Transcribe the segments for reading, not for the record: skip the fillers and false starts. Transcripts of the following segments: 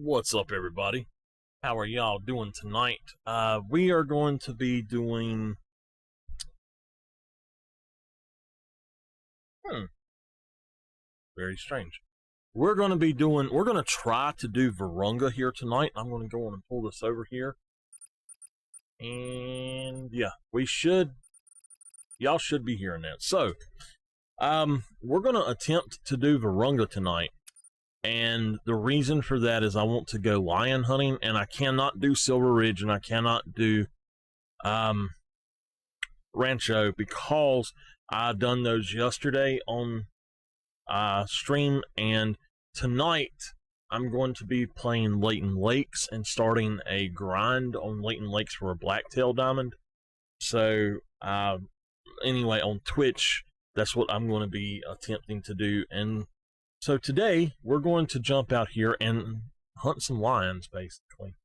What's up, everybody? How are y'all doing tonight? We are going to be doing very strange. We're going to try to do Virunga here tonight. I'm going to go on and pull this over here. And yeah, y'all should be hearing that. So, we're going to attempt to do Virunga tonight. And the reason for that is I want to go lion hunting, and I cannot do Silver Ridge, and I cannot do Rancho because I done those yesterday on stream, and tonight I'm going to be playing Leighton Lakes and starting a grind on Leighton Lakes for a blacktail diamond. So anyway, on Twitch, that's what I'm going to be attempting to do. And so today we're going to jump out here and hunt some lions, basically.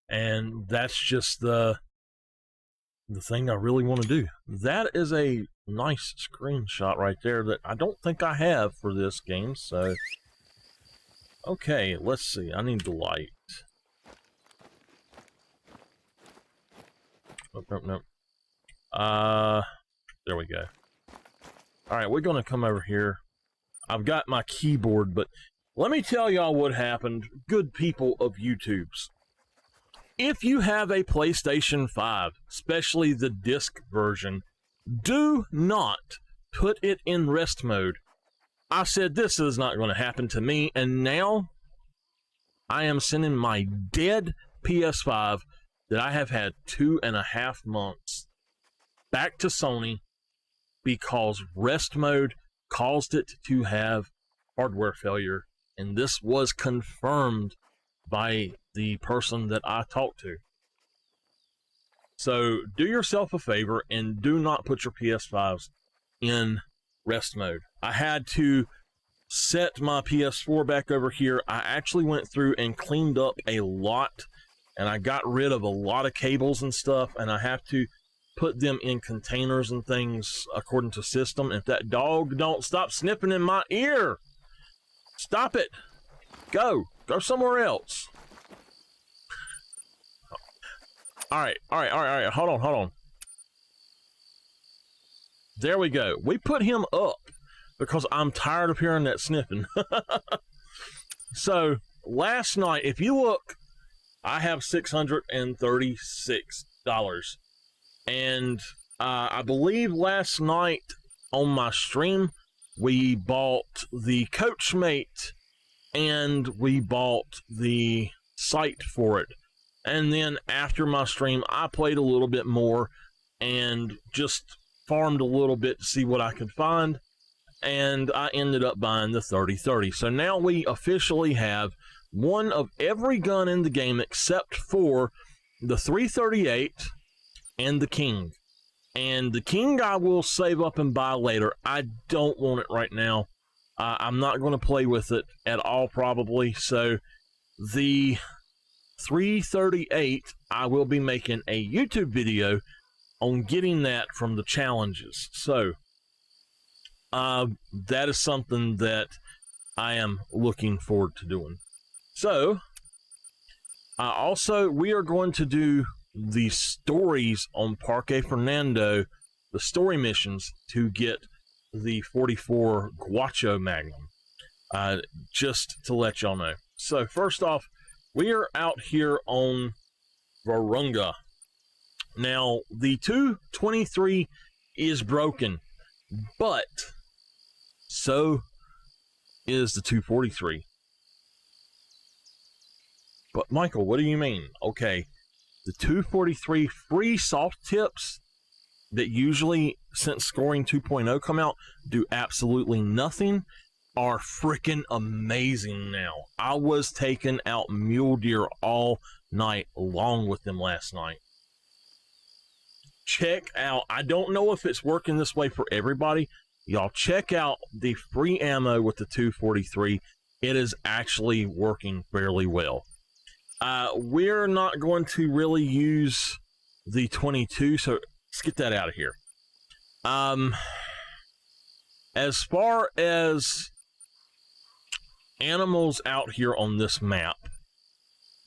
And that's just the thing I really want to do. That is a nice screenshot right there that I don't think I have for this game. So, okay, let's see. I need the light. Nope. There we go. All right, we're going to come over here. I've got my keyboard, but let me tell y'all what happened, good people of YouTubes. If you have a PlayStation 5, especially the disc version, do not put it in rest mode. I said this is not going to happen to me, and now I am sending my dead PS5 that I have had 2.5 months back to Sony because rest mode caused it to have hardware failure, and this was confirmed by the person that I talked to. So do yourself a favor and do not put your PS5s in rest mode. I had to set my PS4 back over here. I actually went through and cleaned up a lot, and I got rid of a lot of cables and stuff, and I have to put them in containers and things according to system. If that dog don't stop sniffing in my ear, stop it. Go somewhere else. All right. Hold on. There we go. We put him up because I'm tired of hearing that sniffing. So last night, if you look, I have $636. And I believe last night on my stream, we bought the Coachmate and we bought the sight for it. And then after my stream, I played a little bit more and just farmed a little bit to see what I could find. And I ended up buying the 3030. So now we officially have one of every gun in the game except for the 338 and the King. And the King I will save up and buy later. I don't want it right now. I'm not going to play with it at all probably. So the 338, I will be making a YouTube video on getting that from the challenges. So that is something that I am looking forward to doing. So also we are going to do the stories on Parque Fernando, the story missions to get the 44 Guacho Magnum, just to let y'all know. So first off, we are out here on Virunga. Now the 223 is broken, but so is the 243. But Michael, what do you mean? Okay, the 243 free soft tips that usually, since scoring 2.0 come out, do absolutely nothing, are freaking amazing now. I was taking out mule deer all night long with them last night. Check out, I don't know if it's working this way for everybody. Y'all check out the free ammo with the 243. It is actually working fairly well. We're not going to really use the 22, so let's get that out of here. As far as animals out here on this map,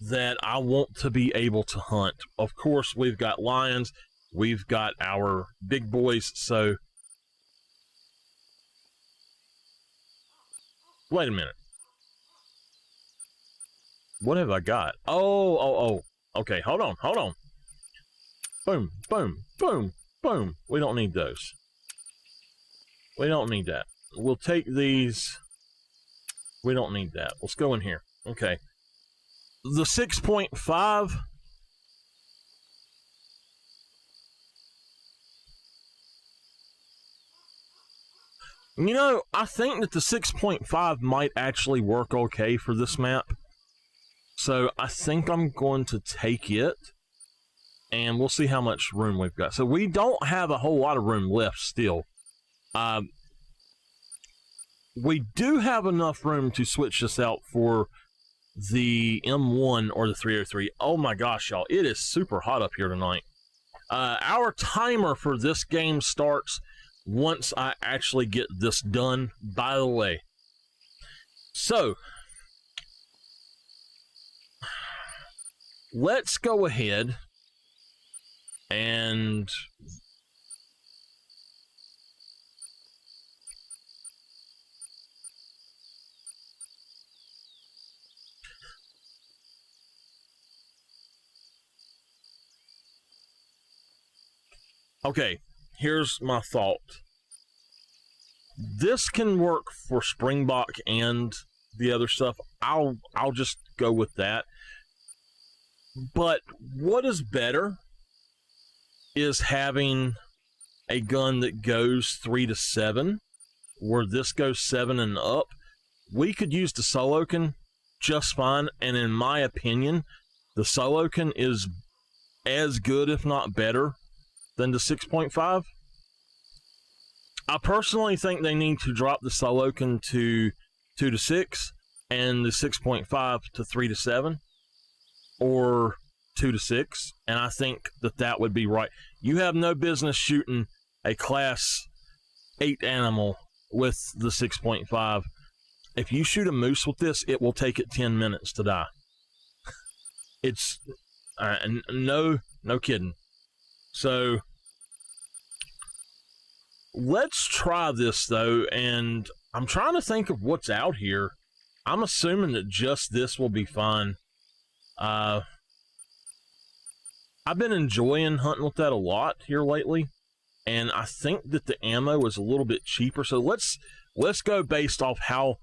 that I want to be able to hunt. Of course, we've got lions, we've got our big boys, so wait a minute. What have I got? Oh. Okay, hold on. Boom, boom, boom, boom. We don't need those. We don't need that. We'll take these. We don't need that. Let's go in here. Okay. The 6.5. You know, I think that the 6.5 might actually work okay for this map. So I think I'm going to take it, and we'll see how much room we've got. So we don't have a whole lot of room left still. We do have enough room to switch this out for the M1 or the 303. Oh my gosh, y'all, it is super hot up here tonight. Our timer for this game starts once I actually get this done, by the way. So let's go ahead and okay, here's my thought. This can work for Springbok and the other stuff. I'll just go with that. But what is better is having a gun that goes 3 to 7, where this goes 7 and up. We could use the Solokin just fine, and in my opinion, the Solokin is as good, if not better, than the 6.5. I personally think they need to drop the Solokin to 2 to 6 and the 6.5 to 3 to 7. Or 2 to 6, and I think that would be right. You have no business shooting a class 8 animal with the 6.5. If you shoot a moose with this, it will take it 10 minutes to die. It's no kidding. So let's try this though, and I'm trying to think of what's out here. I'm assuming that just this will be fine. I've been enjoying hunting with that a lot here lately, and I think that the ammo is a little bit cheaper. So let's go based off how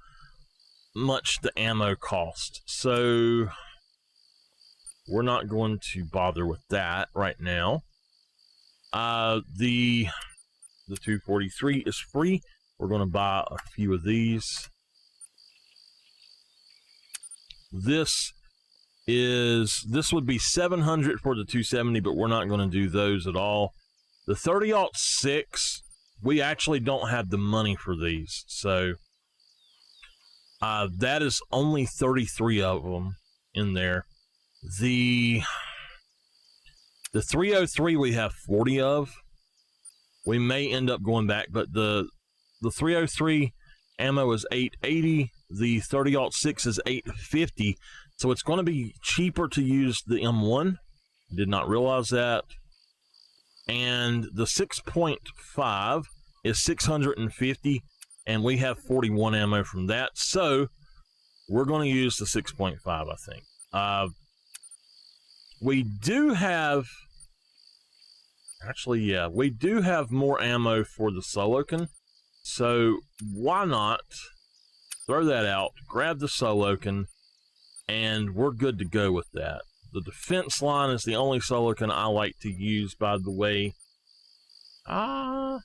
much the ammo cost. So we're not going to bother with that right now. The 243 is free. We're going to buy a few of these. This would be 700 for the 270, but we're not going to do those at all. The 30-06, we actually don't have the money for these, so that is only 33 of them in there. The 303 we have 40 of. We may end up going back, but the 303 ammo is 880. The 30-06 is 850. So it's going to be cheaper to use the M1. Did not realize that. And the 6.5 is 650, and we have 41 ammo from that. So we're going to use the 6.5, I think. We do have... Actually, yeah, we do have more ammo for the Solokin. So why not throw that out, grab the Solokin, and we're good to go with that. The defense line is the only Solokin I like to use, by the way. Now,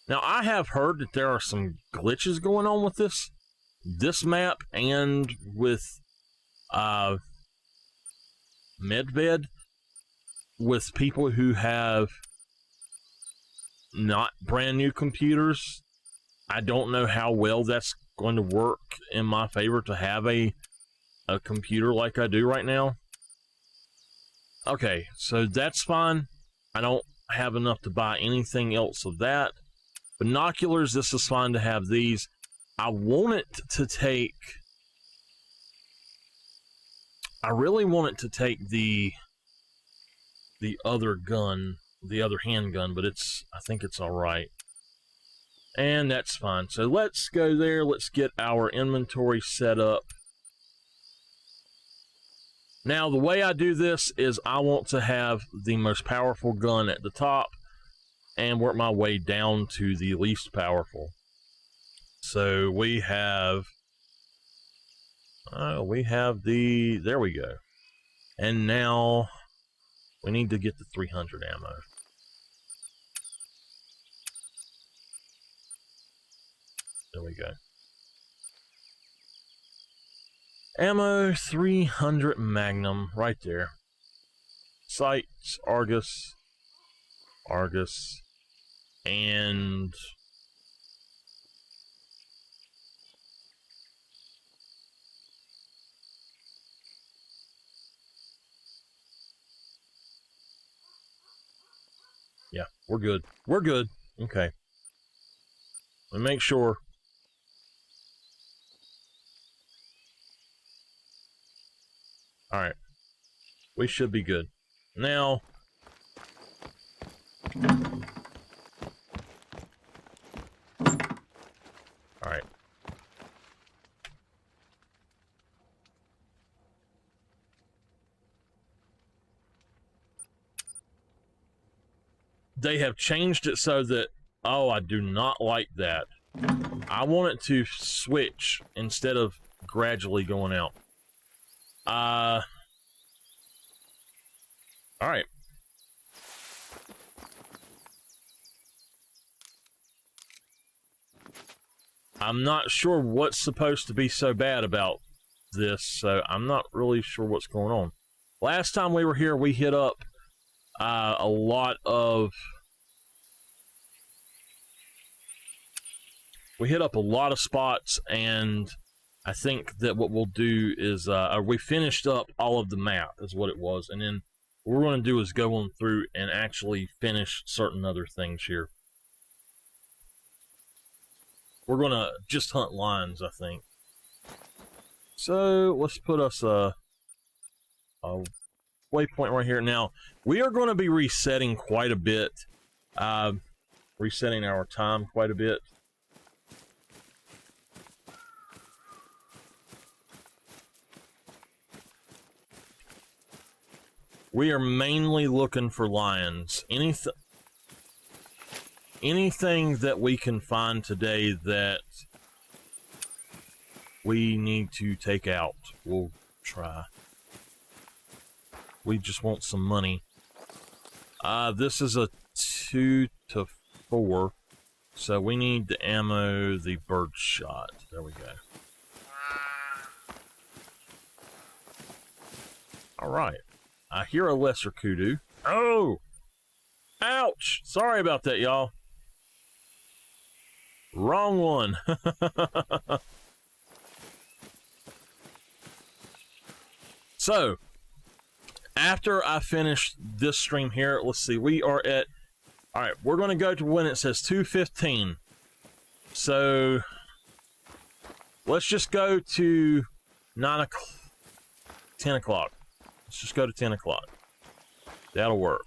I have heard that there are some glitches going on with this map and with Medved, with people who have not brand new computers. I don't know how well that's going to work in my favor to have a computer like I do right now. Okay, so that's fine. I don't have enough to buy anything else of that. Binoculars, this is fine to have these. I want it to take I really want it to take the other gun, the other handgun, but I think it's all right. And that's fine. So let's go there. Let's get our inventory set up. Now, the way I do this is I want to have the most powerful gun at the top and work my way down to the least powerful. So we have there we go. And now we need to get the 300 ammo. There we go. Ammo 300 Magnum right there. Sights, Argus, and yeah, we're good. We're good. Okay. Let me make sure. All right. We should be good. Now, all right. They have changed it so that, oh, I do not like that. I want it to switch instead of gradually going out. All right. I'm not sure what's supposed to be so bad about this, so I'm not really sure what's going on. Last time we were here, we hit up a lot of spots, and I think that what we'll do is we finished up all of the map is what it was, and then what we're going to do is go on through and actually finish certain other things here. We're going to just hunt lions, I think. So let's put us a waypoint right here. Now, we are going to be resetting quite a bit, resetting our time quite a bit. We are mainly looking for lions. Anything that we can find today that we need to take out, we'll try. We just want some money. This is a 2 to 4, so we need to ammo the bird shot. There we go. All right. I hear a lesser kudu. Oh! Ouch! Sorry about that, y'all. Wrong one. So, after I finish this stream here, let's see, we are at... Alright, we're going to go to when it says 2:15. So, let's just go to 9 o'clock, 10 o'clock. Let's just go to 10 o'clock. That'll work.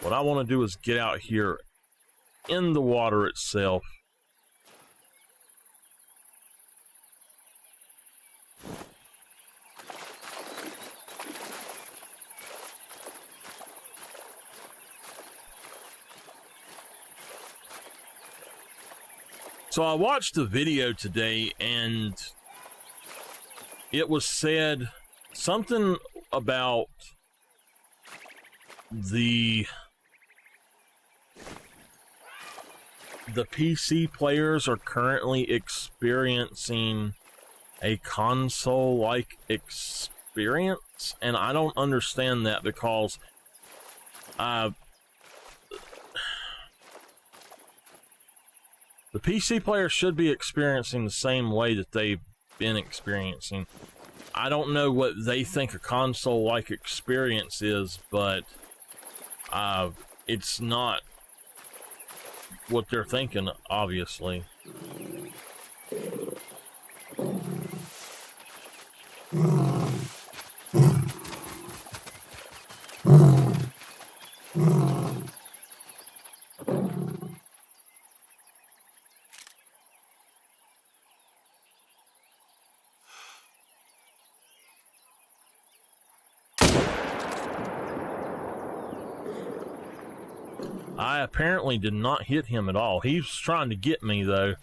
What I want to do is get out here in the water itself. So I watched the video today, and it was said something about the PC players are currently experiencing a console-like experience, and I don't understand that because the PC players should be experiencing the same way that they've been experiencing. I don't know what they think a console-like experience is, but it's not what they're thinking, obviously. I apparently did not hit him at all. He was trying to get me, though.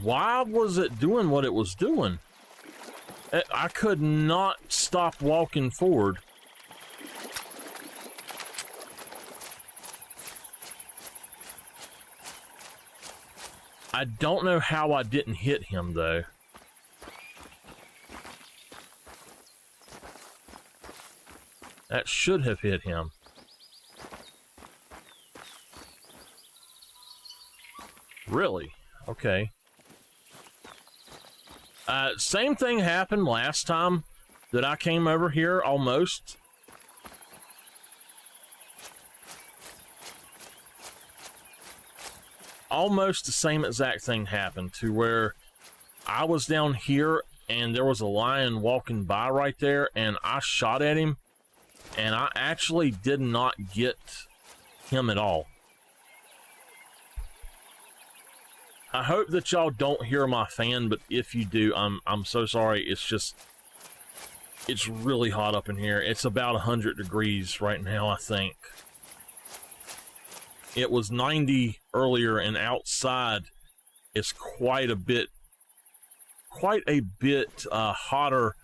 Why was it doing what it was doing? I could not stop walking forward. I don't know how I didn't hit him, though. That should have hit him. Really? Okay. Same thing happened last time that I came over here, almost. Almost the same exact thing happened, to where I was down here and there was a lion walking by right there, and I shot at him, and I actually did not get him at all. I hope that y'all don't hear my fan, but if you do, I'm so sorry. It's really hot up in here. It's about 100 degrees right now, I think. It was 90 earlier, and outside it's quite a bit hotter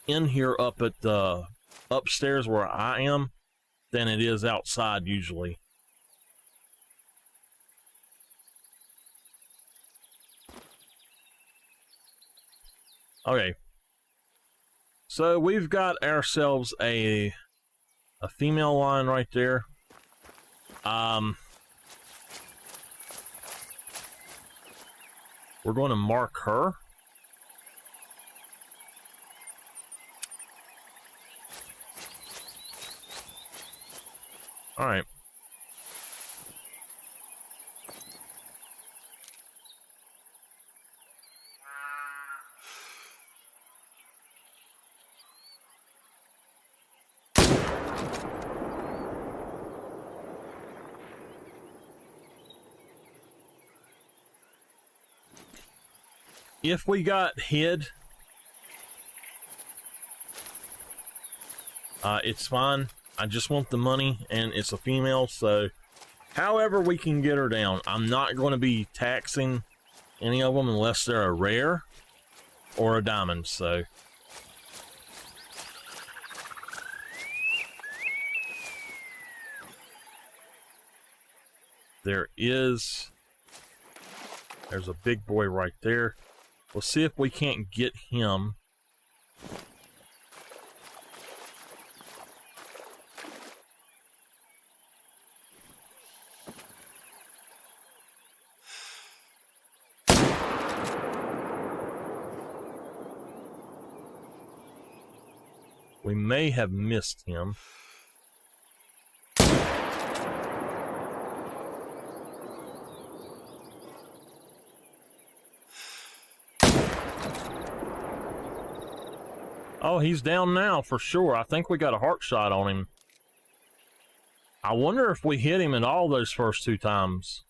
in here up at the upstairs where I am than it is outside usually. Okay, so we've got ourselves a female lion right there. We're going to mark her. All right. If we got hid, it's fine. I just want the money, and it's a female, so however we can get her down. I'm not going to be taxing any of them unless they're a rare or a diamond, so. There's a big boy right there. We'll see if we can't get him. We may have missed him. Oh, he's down now for sure. I think we got a heart shot on him. I wonder if we hit him at all those first two times.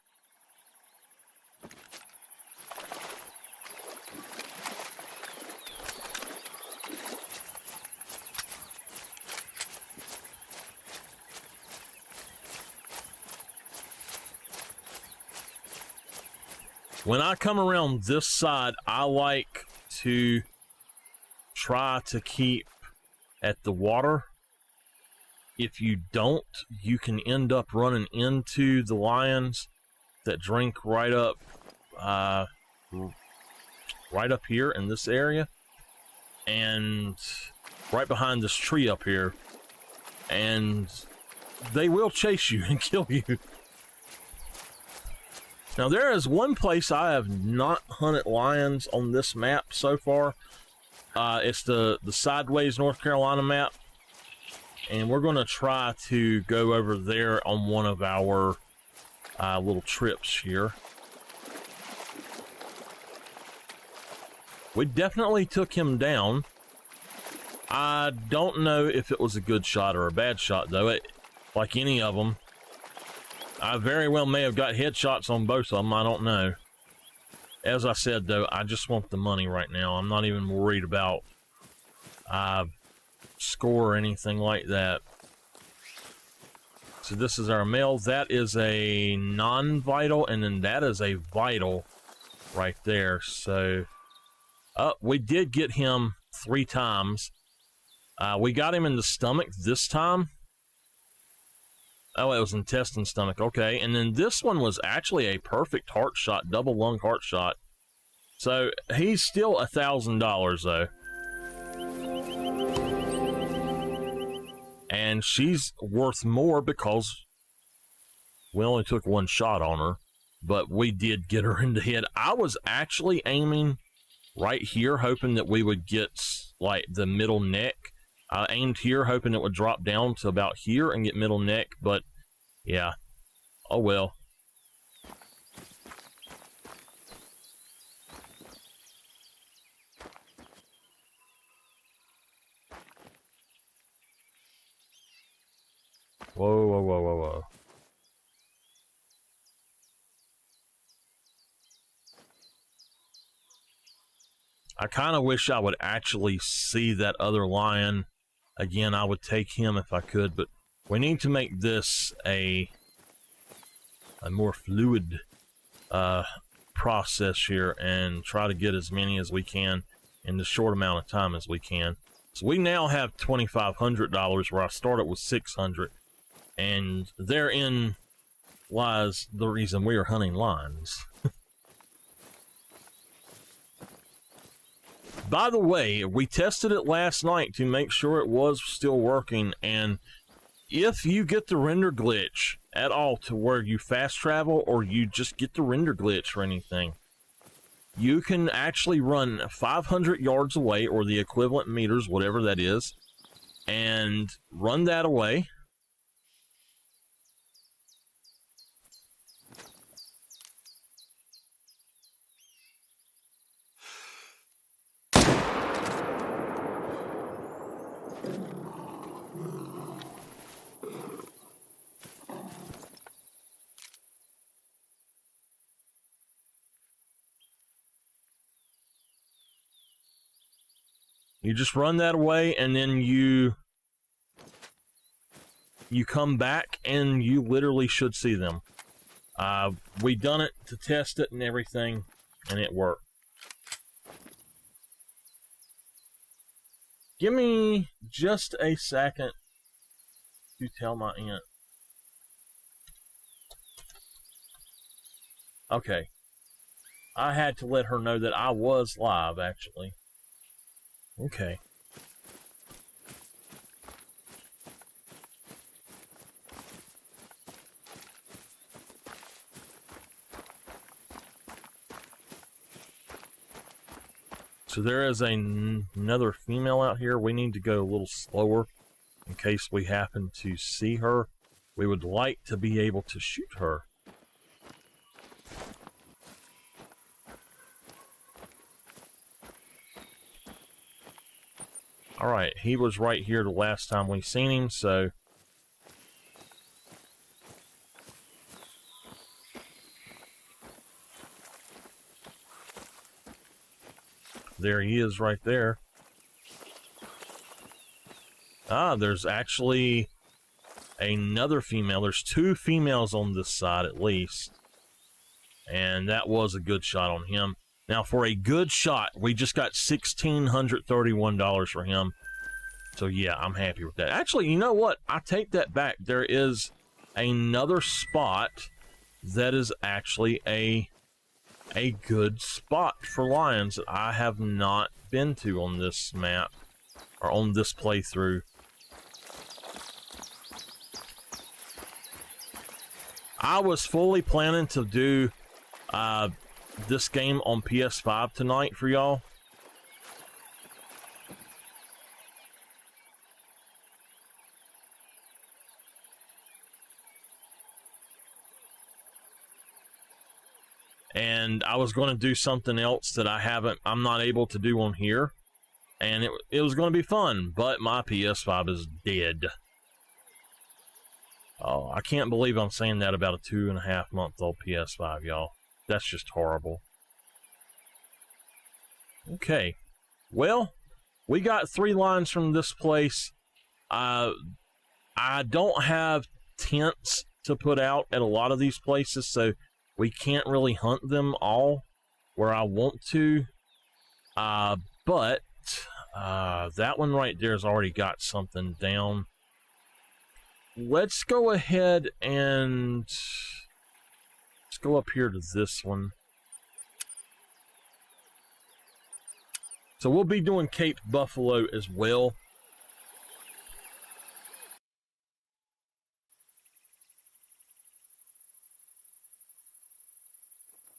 When I come around this side, I like to try to keep at the water. If you don't, you can end up running into the lions that drink right up here in this area, and right behind this tree up here, and they will chase you and kill you. Now, there is one place I have not hunted lions on this map so far. It's the Sideways, North Carolina map. and we're going to try to go over there on one of our little trips here. We definitely took him down. I don't know if it was a good shot or a bad shot, though. Like any of them, I very well may have got headshots on both of them. I don't know. As I said, though, I just want the money right now. I'm not even worried about score or anything like that. So this is our mail. That is a non-vital, and then that is a vital right there. So, we did get him 3 times. We got him in the stomach this time. Oh, it was intestine, stomach. Okay, and then this one was actually a perfect heart shot, double lung heart shot. So he's still $1,000 though. And she's worth more because we only took 1 shot on her, but we did get her in the head. I was actually aiming right here, hoping that we would get like the middle neck. I aimed here, hoping it would drop down to about here and get middle neck, but yeah, oh well. Whoa, whoa, whoa, whoa, whoa. I kind of wish I would actually see that other lion. Again, I would take him if I could, but we need to make this a more fluid process here and try to get as many as we can in the short amount of time as we can. So we now have $2,500 where I started with $600, and therein lies the reason we are hunting lions. By the way, we tested it last night to make sure it was still working, and if you get the render glitch at all to where you fast travel or you just get the render glitch or anything, you can actually run 500 yards away, or the equivalent meters, whatever that is, and run that away. You just run that away, and then you come back, and you literally should see them. We done it to test it and everything, and it worked. Give me just a second to tell my aunt. Okay. I had to let her know that I was live, actually. Okay. So there is another female out here. We need to go a little slower in case we happen to see her. We would like to be able to shoot her. Alright, he was right here the last time we seen him, so... There he is right there. Ah, there's actually another female. There's 2 females on this side at least. And that was a good shot on him. Now, for a good shot, we just got $1,631 for him. So, yeah, I'm happy with that. Actually, you know what? I take that back. There is another spot that is actually a good spot for lions that I have not been to on this map, or on this playthrough. I was fully planning to do this game on PS5 tonight for y'all. and I was going to do something else that I'm not able to do on here, and it was going to be fun, but my PS5 is dead. Oh, I can't believe I'm saying that about a 2.5-month-old PS5, y'all. That's just horrible. Okay, well, we got 3 lines from this place. I don't have tents to put out at a lot of these places, so we can't really hunt them all where I want to. But that one right there has already got something down. Let's go ahead and let's go up here to this one. So we'll be doing Cape Buffalo as well.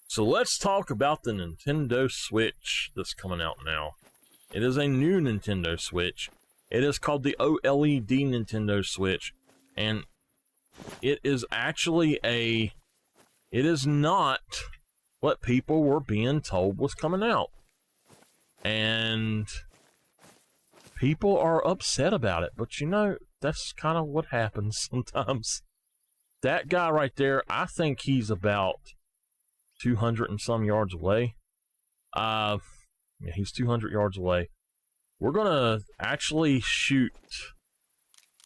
So let's talk about the Nintendo Switch that's coming out now. It is a new Nintendo Switch. It is called the OLED Nintendo Switch. And it is actually it is not what people were being told was coming out. And people are upset about it. But you know, that's kind of what happens sometimes. That guy right there, I think he's about 200 and some yards away. Yeah, he's 200 yards away. We're gonna actually shoot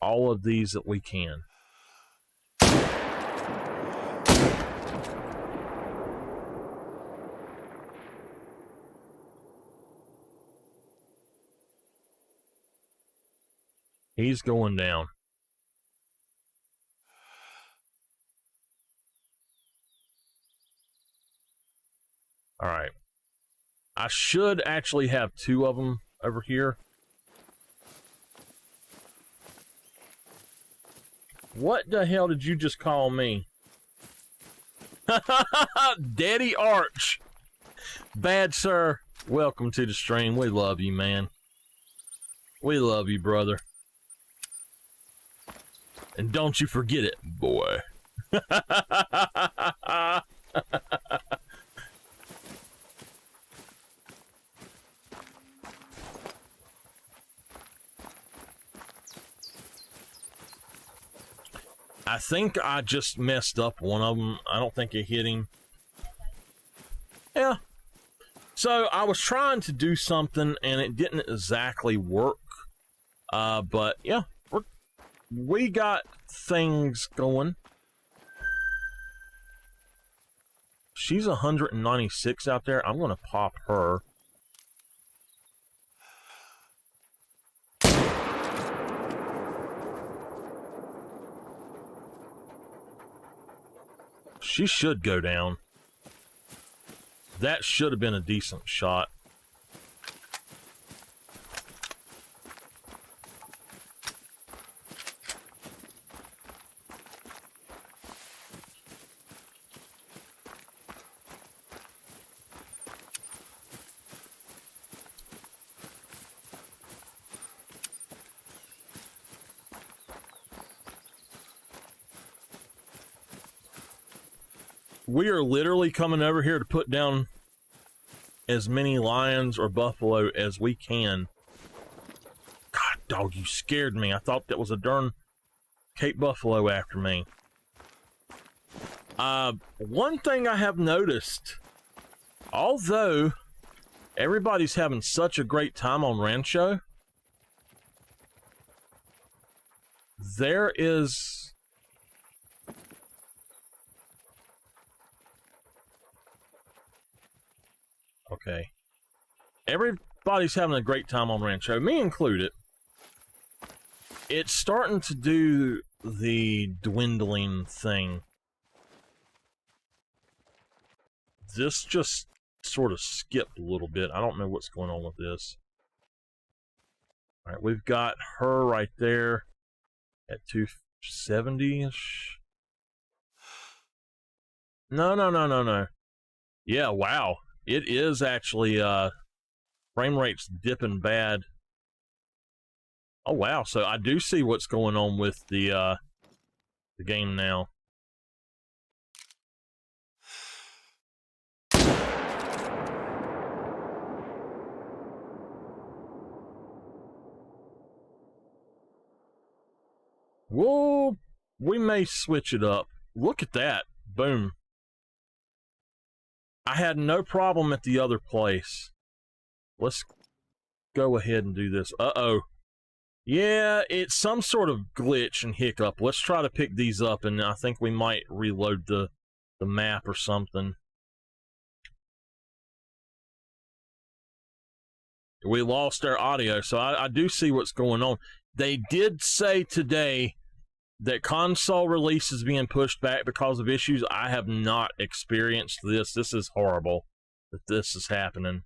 all of these that we can. He's going down. All right. I should actually have 2 of them over here. What the hell did you just call me? Daddy Arch. Bad sir. Welcome to the stream. We love you, man. We love you, brother. And don't you forget it, boy. I think I just messed up one of them. I don't think it hit him. Yeah. So I was trying to do something and it didn't exactly work. But yeah, we got things going. She's 196 out there. I'm going to pop her. She should go down. That should have been a decent shot. We are literally coming over here to put down as many lions or buffalo as we can. God, dog, you scared me. I thought that was a darn Cape Buffalo after me. One thing I have noticed, although everybody's having such a great time on Rancho, there is... Okay. Everybody's having a great time on Rancho, me included. It's starting to do the dwindling thing. This just sort of skipped a little bit. I don't know what's going on with this. Alright, we've got her right there at 270-ish. No. Yeah, wow. It is actually, frame rate's dipping bad. Oh, wow. So I do see what's going on with the game now. Whoa, we may switch it up. Look at that. Boom. I had no problem at the other place. Let's go ahead and do this. Uh-oh. Yeah, it's some sort of glitch and hiccup. Let's try to pick these up, and I think we might reload the map or something. We lost our audio, so I do see what's going on. They did say today that console release is being pushed back because of issues. I have not experienced this. This is horrible that this is happening.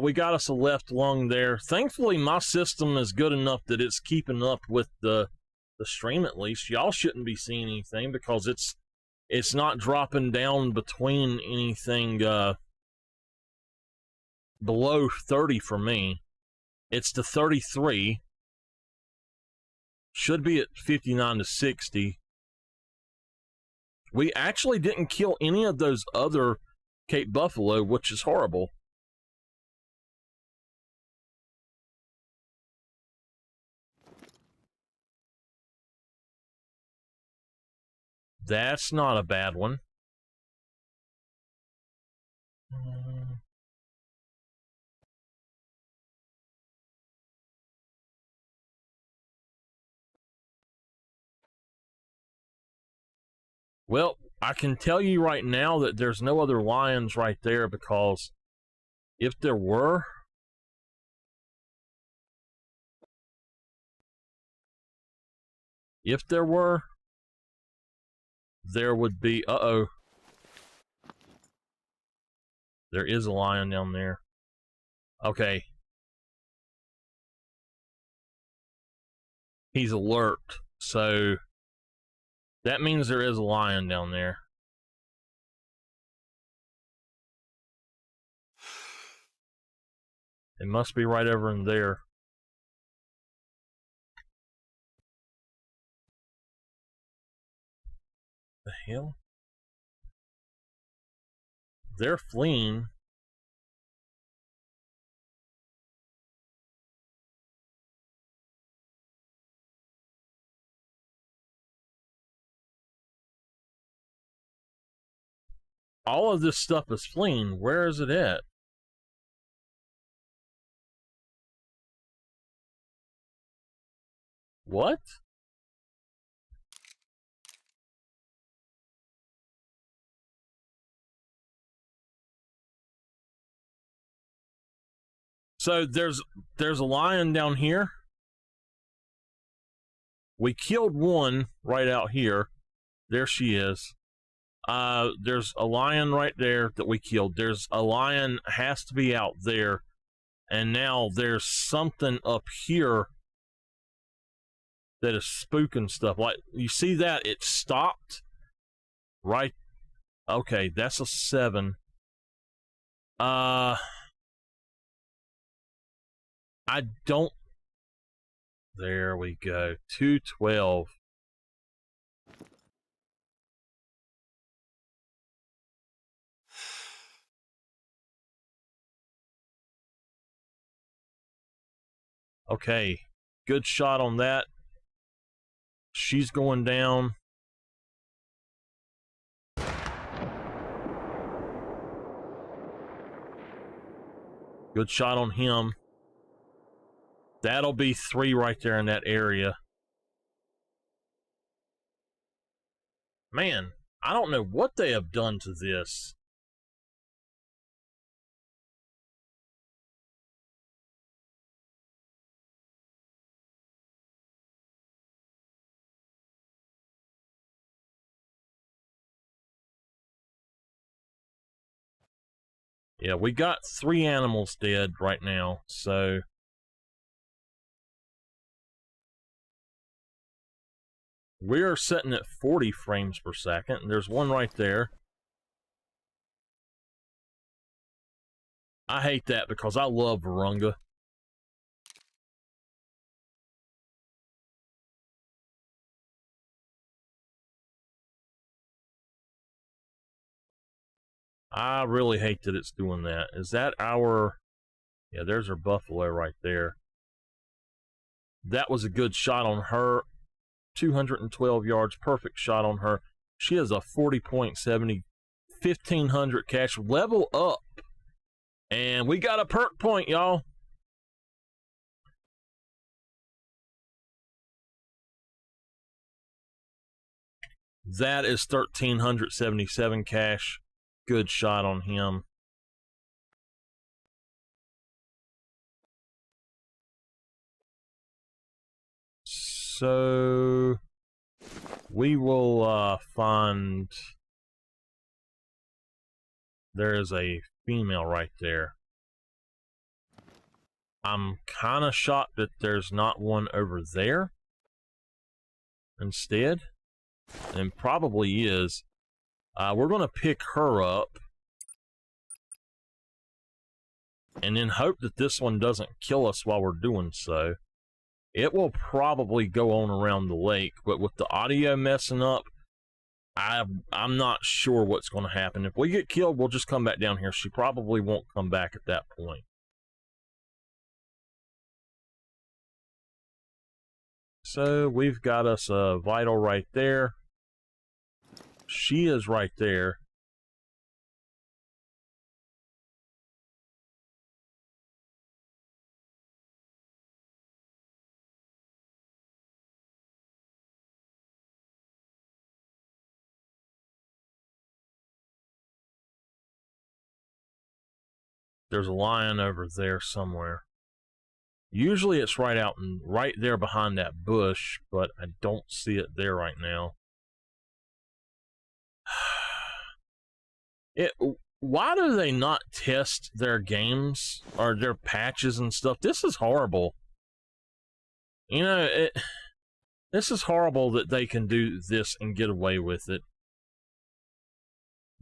We got us a left lung there. Thankfully, my system is good enough that it's keeping up with the stream at least. Y'all shouldn't be seeing anything because it's not dropping down between anything below 30 for me. It's to 33. Should be at 59 to 60. We actually didn't kill any of those other Cape Buffalo, which is horrible. That's not a bad one. Well, I can tell you right now that there's no other lions right there, because if there were, there would be, uh-oh. There is a lion down there. Okay. He's alert, so that means there is a lion down there. It must be right over in there. The hell? They're fleeing. All of this stuff is fleeing. Where is it at? What? So there's a lion down here. We killed one right out here. There she is. There's a lion right there that we killed. There's a lion has to be out there. And now there's something up here that is spooking stuff. Like, you see that? It stopped. Right. Okay, that's a 7. I don't... There we go. 212. Okay, good shot on that. She's going down. Good shot on him. That'll be 3 right there in that area. Man, I don't know what they have done to this. Yeah, we got 3 animals dead right now, so... We're sitting at 40 frames per second, and there's one right there. I hate that because I love Virunga. I really hate that it's doing that. Is that our... Yeah, there's our buffalo right there. That was a good shot on her. 212 yards. Perfect shot on her. She has a 40.70, 1,500 cash. Level up. And we got a perk point, y'all. That is 1,377 cash. Good shot on him. So we will find, there is a female right there. I'm kind of shocked that there's not one over there instead, and probably is. We're going to pick her up and then hope that this one doesn't kill us while we're doing so. It will probably go on around the lake, but with the audio messing up, I'm not sure what's going to happen. If we get killed, we'll just come back down here. She probably won't come back at that point. So we've got us a vital right there. She is right there. There's a lion over there somewhere. Usually it's right out and right there behind that bush, but I don't see it there right now. Why do they not test their games or their patches and stuff? This is horrible. You know, this is horrible that they can do this and get away with it.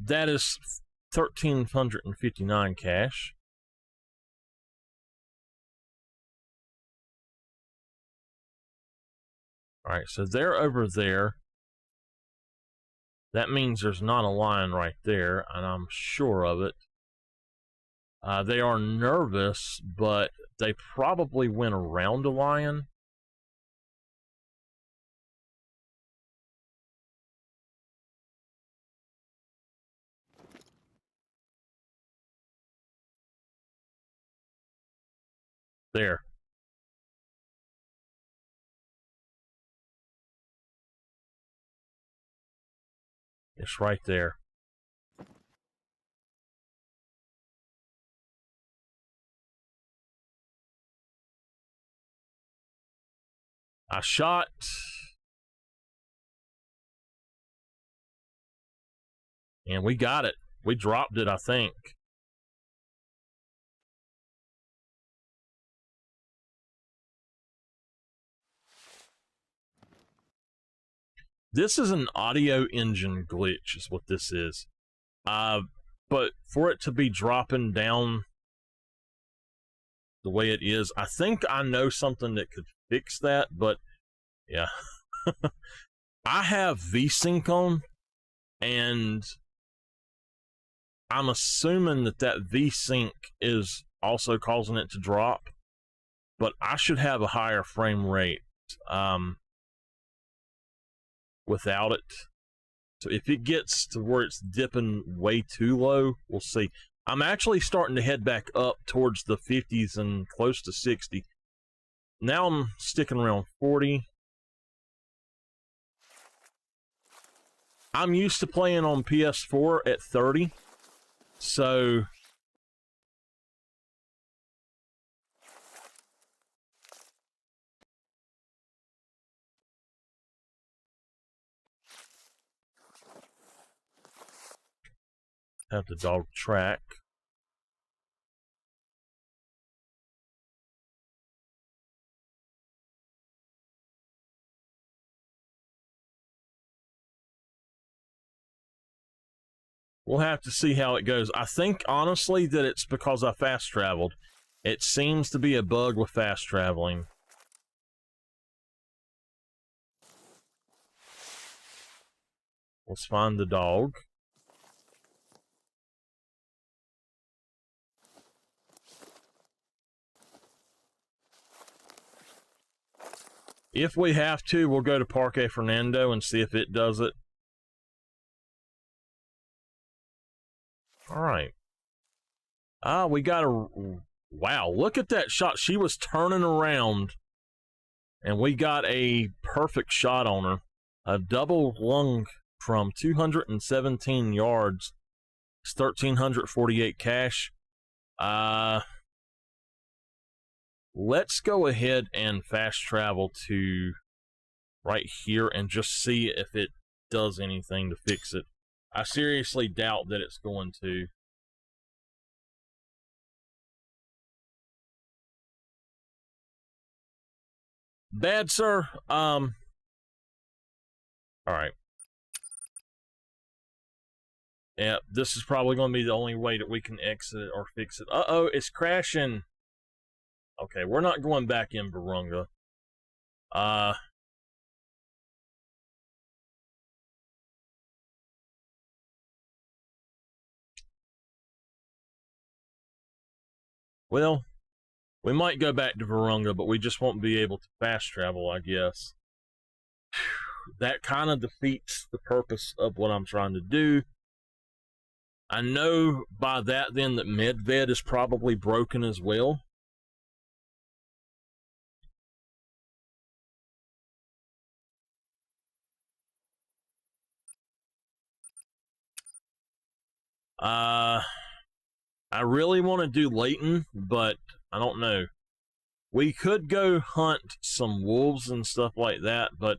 That is 1,359 cash. Alright, so they're over there. That means there's not a lion right there, and I'm sure of it. They are nervous, but they probably went around a lion. There. It's right there. I shot. And we got it. We dropped it, I think. This is an audio engine glitch, is what this is. But for it to be dropping down the way it is, I think I know something that could fix that, but yeah. I have VSync on, and I'm assuming that VSync is also causing it to drop, but I should have a higher frame rate without it. So if it gets to where it's dipping way too low, we'll see. I'm actually starting to head back up towards the 50s and close to 60. Now I'm sticking around 40. I'm used to playing on PS4 at 30, so have the dog track. We'll have to see how it goes. I think, honestly, that it's because I fast traveled. It seems to be a bug with fast traveling. Let's find the dog. If we have to, we'll go to Parque Fernando and see if it does it. All right. We got a... Wow, look at that shot. She was turning around, and we got a perfect shot on her. A double lung from 217 yards. It's 1,348 cash. Let's go ahead and fast travel to right here and just see if it does anything to fix it. I seriously doubt that it's going to. Bad, sir. All right. Yeah, this is probably going to be the only way that we can exit it or fix it. Uh-oh, it's crashing. Okay, we're not going back in Virunga. Well, we might go back to Virunga, but we just won't be able to fast travel, I guess. That kind of defeats the purpose of what I'm trying to do. I know by that then that Medved is probably broken as well. I really want to do Leighton, but I don't know. We could go hunt some wolves and stuff like that, but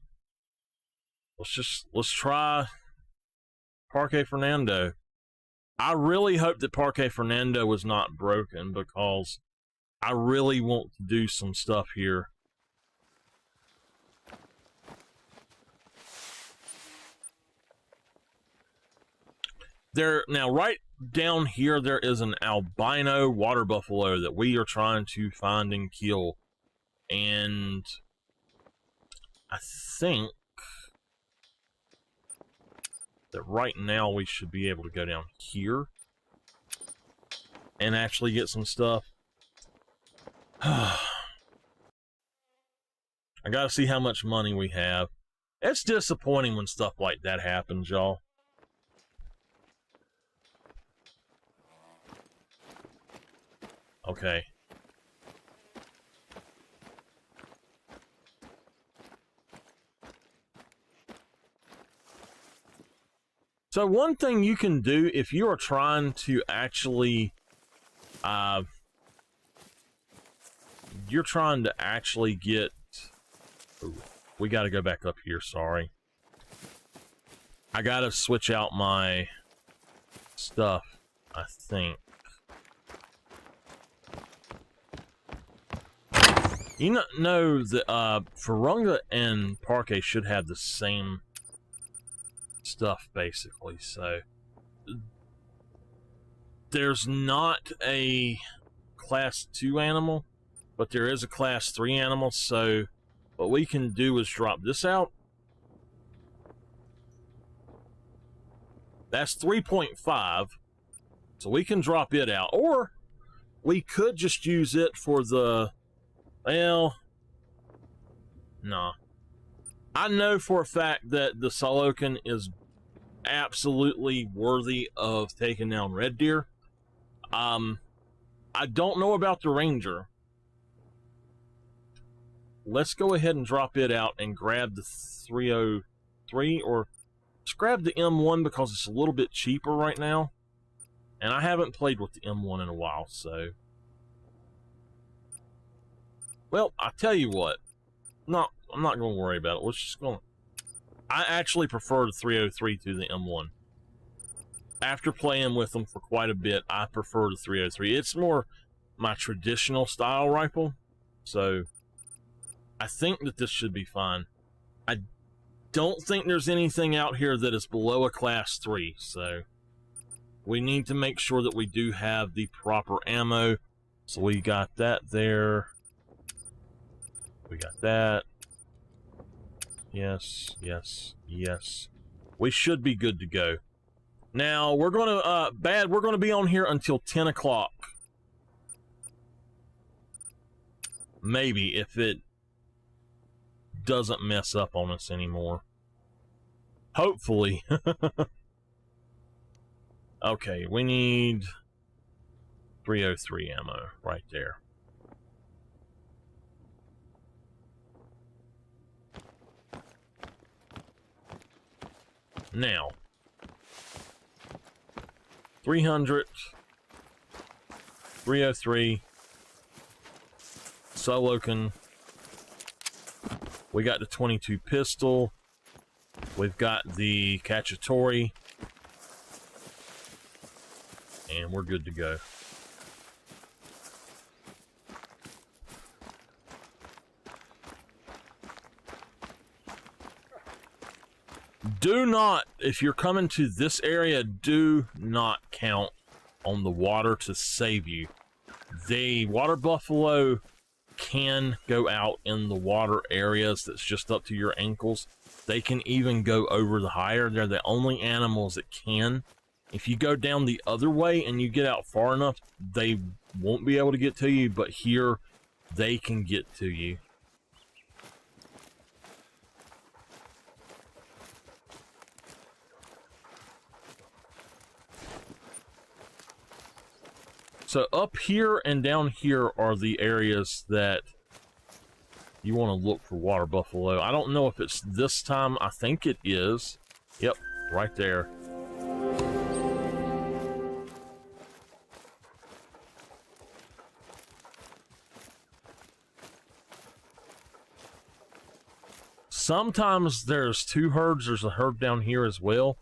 let's try Parque Fernando. I really hope that Parque Fernando was not broken, because I really want to do some stuff here. Now, right down here, there is an albino water buffalo that we are trying to find and kill. And I think that right now we should be able to go down here and actually get some stuff. I gotta see how much money we have. It's disappointing when stuff like that happens, y'all. Okay. So one thing you can do if you are trying to actually, you're trying to actually get, ooh, we got to go back up here, sorry. I got to switch out my stuff, I think. You know that Virunga and Parque should have the same stuff, basically. So there's not a class 2 animal, but there is a class 3 animal. So what we can do is drop this out. That's 3.5, so we can drop it out, or we could just use it for the, well, nah. I know for a fact that the Salokan is absolutely worthy of taking down red deer. I don't know about the Ranger. Let's go ahead and drop it out and grab the 303, or let's grab the M1 because it's a little bit cheaper right now. And I haven't played with the M1 in a while, so. Well, I tell you what. No, I'm not going to worry about it. We're just going to... I actually prefer the 303 to the M1. After playing with them for quite a bit, I prefer the 303. It's more my traditional style rifle, so I think that this should be fine. I don't think there's anything out here that is below a class 3, so we need to make sure that we do have the proper ammo. So we got that there. We got that. Yes, yes, yes. We should be good to go. Now, we're going to, we're going to be on here until 10 o'clock. Maybe, if it doesn't mess up on us anymore. Hopefully. Okay, we need 303 ammo right there. Now, 300, 303, Solokin. We got the 22 pistol. We've got the Cacciatore. And we're good to go. Do not, if you're coming to this area, do not count on the water to save you. The water buffalo can go out in the water areas that's just up to your ankles. They can even go over the higher. They're the only animals that can. If you go down the other way and you get out far enough, they won't be able to get to you, but here they can get to you. So up here and down here are the areas that you want to look for water buffalo. I don't know if it's this time. I think it is. Yep, right there. Sometimes there's two herds. There's a herd down here as well.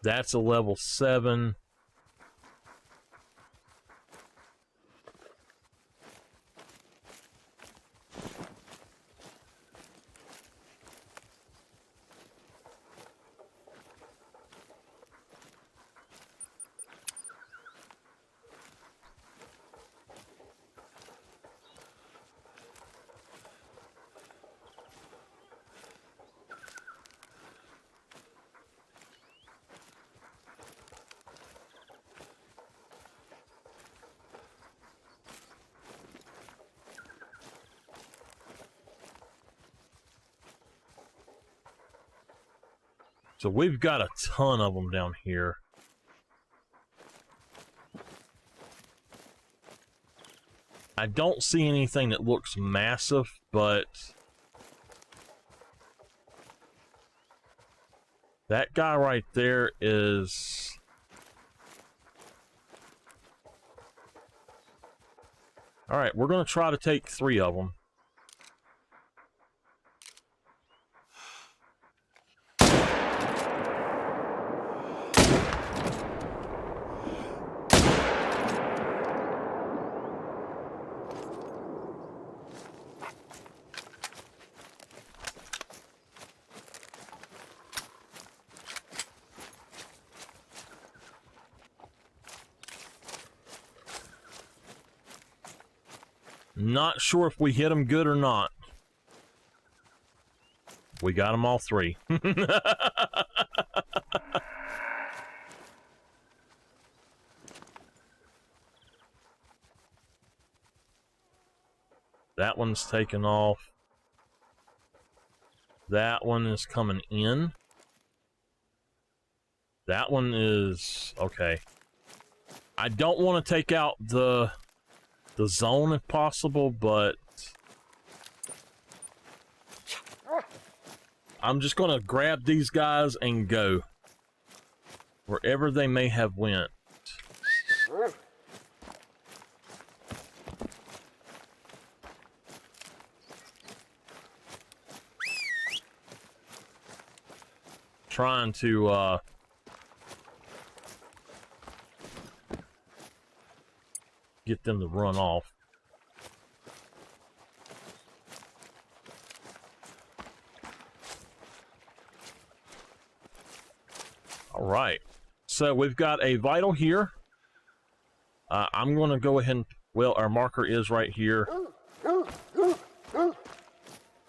That's a level 7. So we've got a ton of them down here. I don't see anything that looks massive, but that guy right there is... All right, we're going to try to take 3 of them. Not sure if we hit them good or not. We got them all 3. That one's taken off. That one is coming in. That one is... okay. I don't want to take out the zone if possible, but I'm just gonna grab these guys and go wherever they may have went. Trying to get them to run off. All right, so we've got a vital here. I'm going to go ahead and, well, our marker is right here.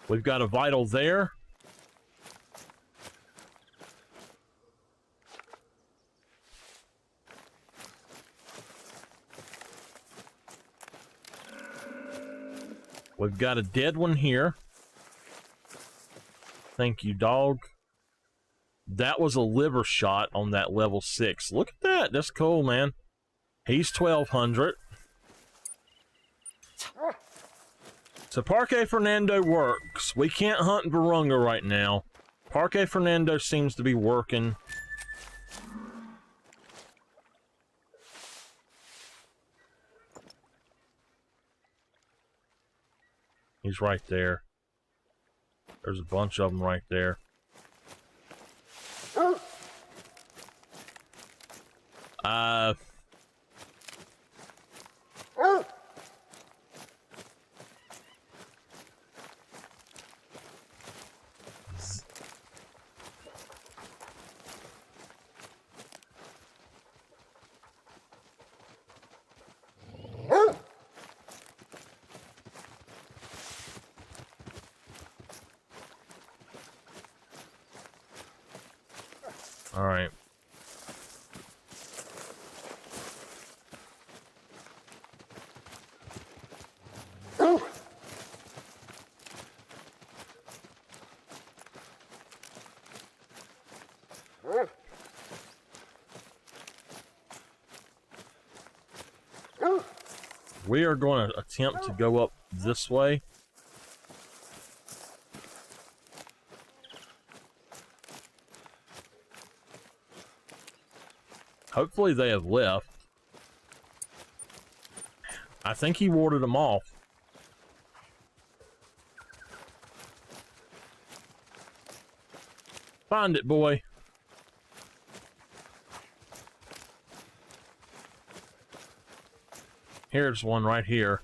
We've got a vital there. We've got a dead one here. Thank you, dog. That was a liver shot on that level 6. Look at that. That's cool, man. He's 1200. So Parque Fernando works. We can't hunt Virunga right now. Parque Fernando seems to be working. He's right there. There's a bunch of them right there. All right. We are going to attempt to go up this way. Hopefully they have left. I think he warded them off. Find it, boy. Here's one right here.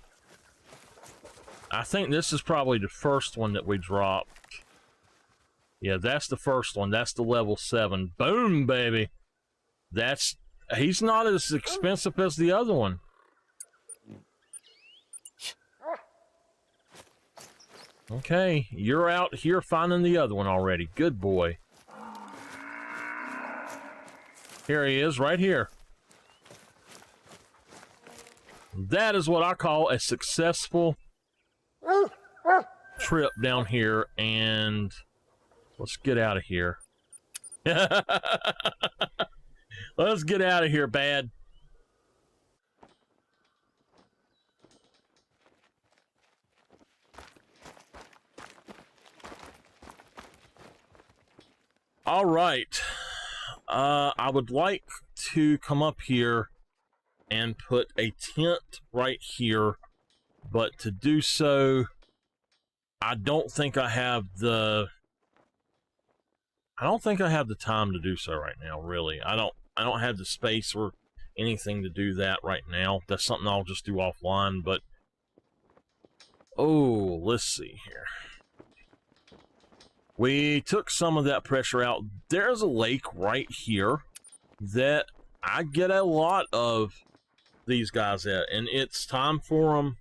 I think this is probably the first one that we dropped. Yeah, that's the first one. That's the level 7. Boom, baby. He's not as expensive as the other one. Okay, you're out here finding the other one already. Good boy. Here he is, right here. That is what I call a successful trip down here, and let's get out of here. Let's get out of here, bad. All right. I would like to come up here and put a tent right here, but to do so, I don't think I have the time to do so right now, really. I don't have the space or anything to do that right now. That's something I'll just do offline, but oh, let's see here. We took some of that pressure out. There's a lake right here that I get a lot of these guys at, and it's time for them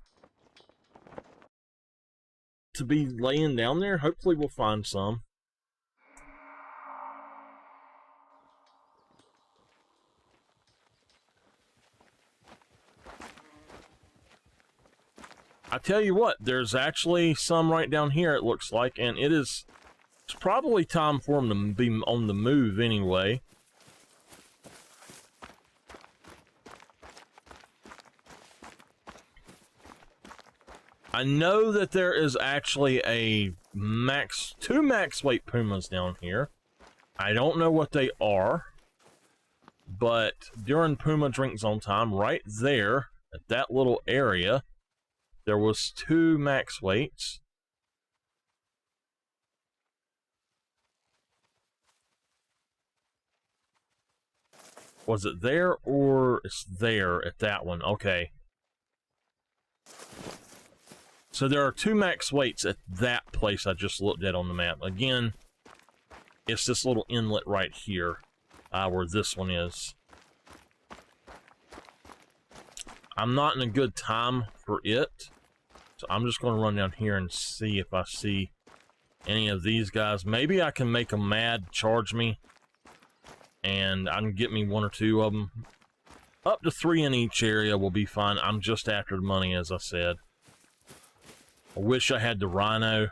to be laying down there. Hopefully we'll find some. I tell you what, there's actually some right down here, it looks like, and it's probably time for them to be on the move anyway. I know that there is actually two max weight pumas down here. I don't know what they are, but during Puma Drink Zone time, right there at that little area, there was 2 max weights. Was it there, or it's there at that one? Okay. So there are 2 max weights at that place I just looked at on the map. Again, it's this little inlet right here, where this one is. I'm not in a good time for it, so I'm just going to run down here and see if I see any of these guys. Maybe I can make them mad, charge me, and I can get me 1 or 2 of them. Up to 3 in each area will be fine. I'm just after the money, as I said. I wish I had the rhino.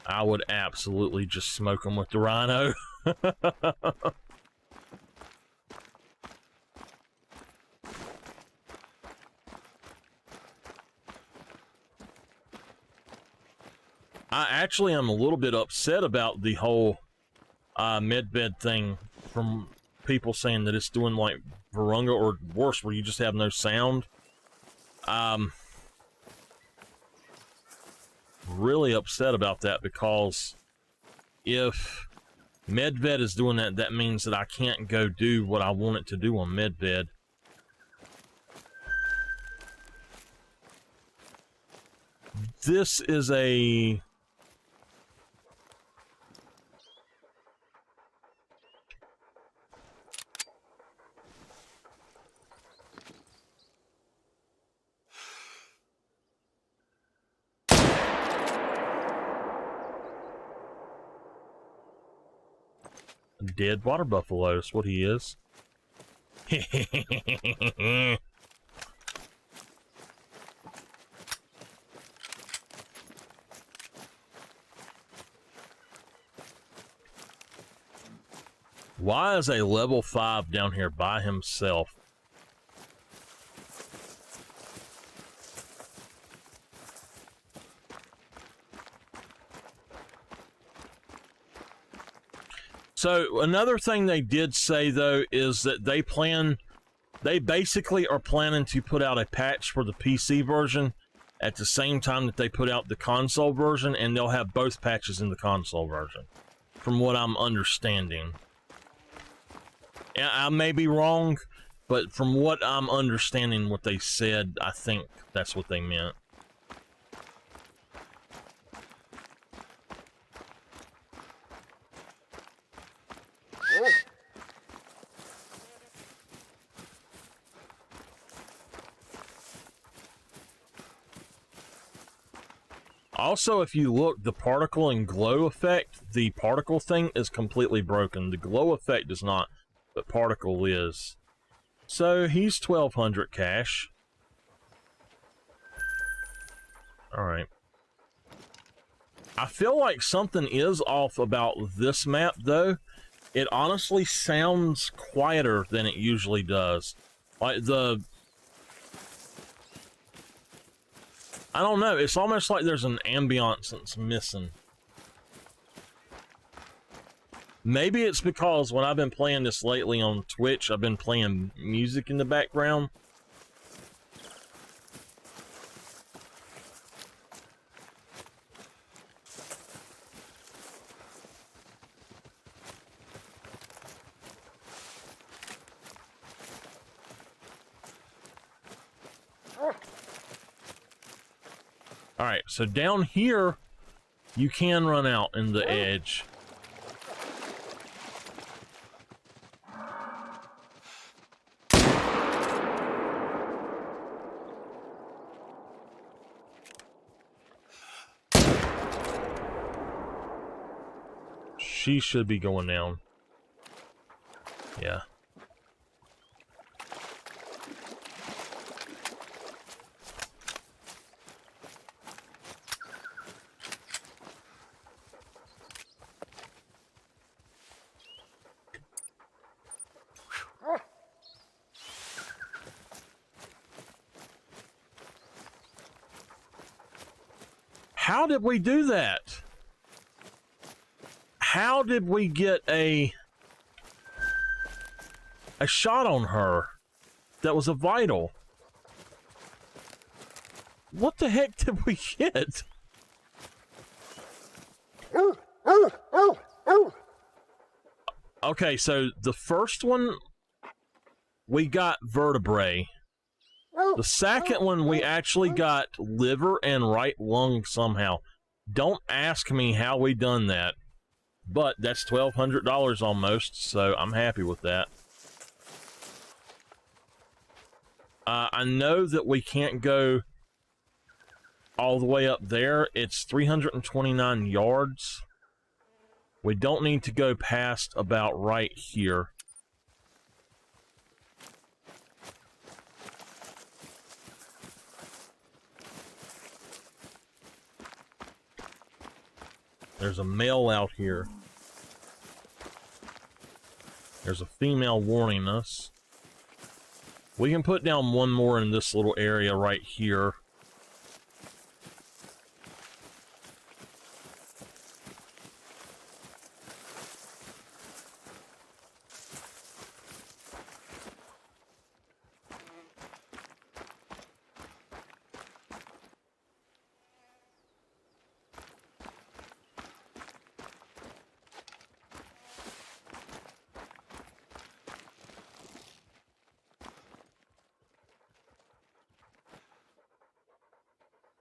I would absolutely just smoke them with the rhino. I actually am a little bit upset about the whole medbed thing, from people saying that it's doing like Virunga or worse, where you just have no sound. Really upset about that, because if medbed is doing that, that means that I can't go do what I want it to do on medbed. This is a dead water buffalo. That's what he is. Why is a level 5 down here by himself? So another thing they did say, though, is that they basically are planning to put out a patch for the PC version at the same time that they put out the console version, and they'll have both patches in the console version, from what I'm understanding. I may be wrong, but from what I'm understanding what they said, I think that's what they meant. Also, if you look, the particle and glow effect, the particle thing is completely broken. The glow effect is not, but particle is. So he's 1200 cash. Alright. I feel like something is off about this map, though. It honestly sounds quieter than it usually does. Like I don't know, it's almost like there's an ambiance that's missing. Maybe it's because when I've been playing this lately on Twitch, I've been playing music in the background. Alright, so down here, you can run out in the edge. She should be going down. Yeah. How did we do that? How did we get a shot on her that was a vital? What the heck did we get? Okay, so the first one, we got vertebrae. The second one, we actually got liver and right lung somehow. Don't ask me how we done that, but that's $1,200 almost, so I'm happy with that. I know that we can't go all the way up there. It's 329 yards. We don't need to go past about right here. There's a male out here. There's a female warning us. We can put down one more in this little area right here.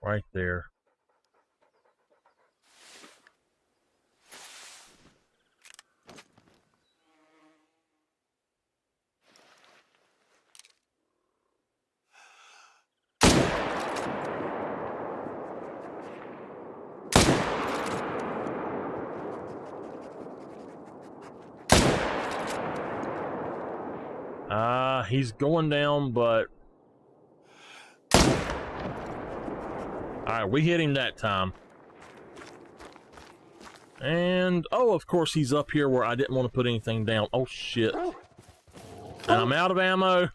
Right there. He's going down, but alright, we hit him that time. And, oh, of course he's up here where I didn't want to put anything down. Oh, shit. And I'm out of ammo.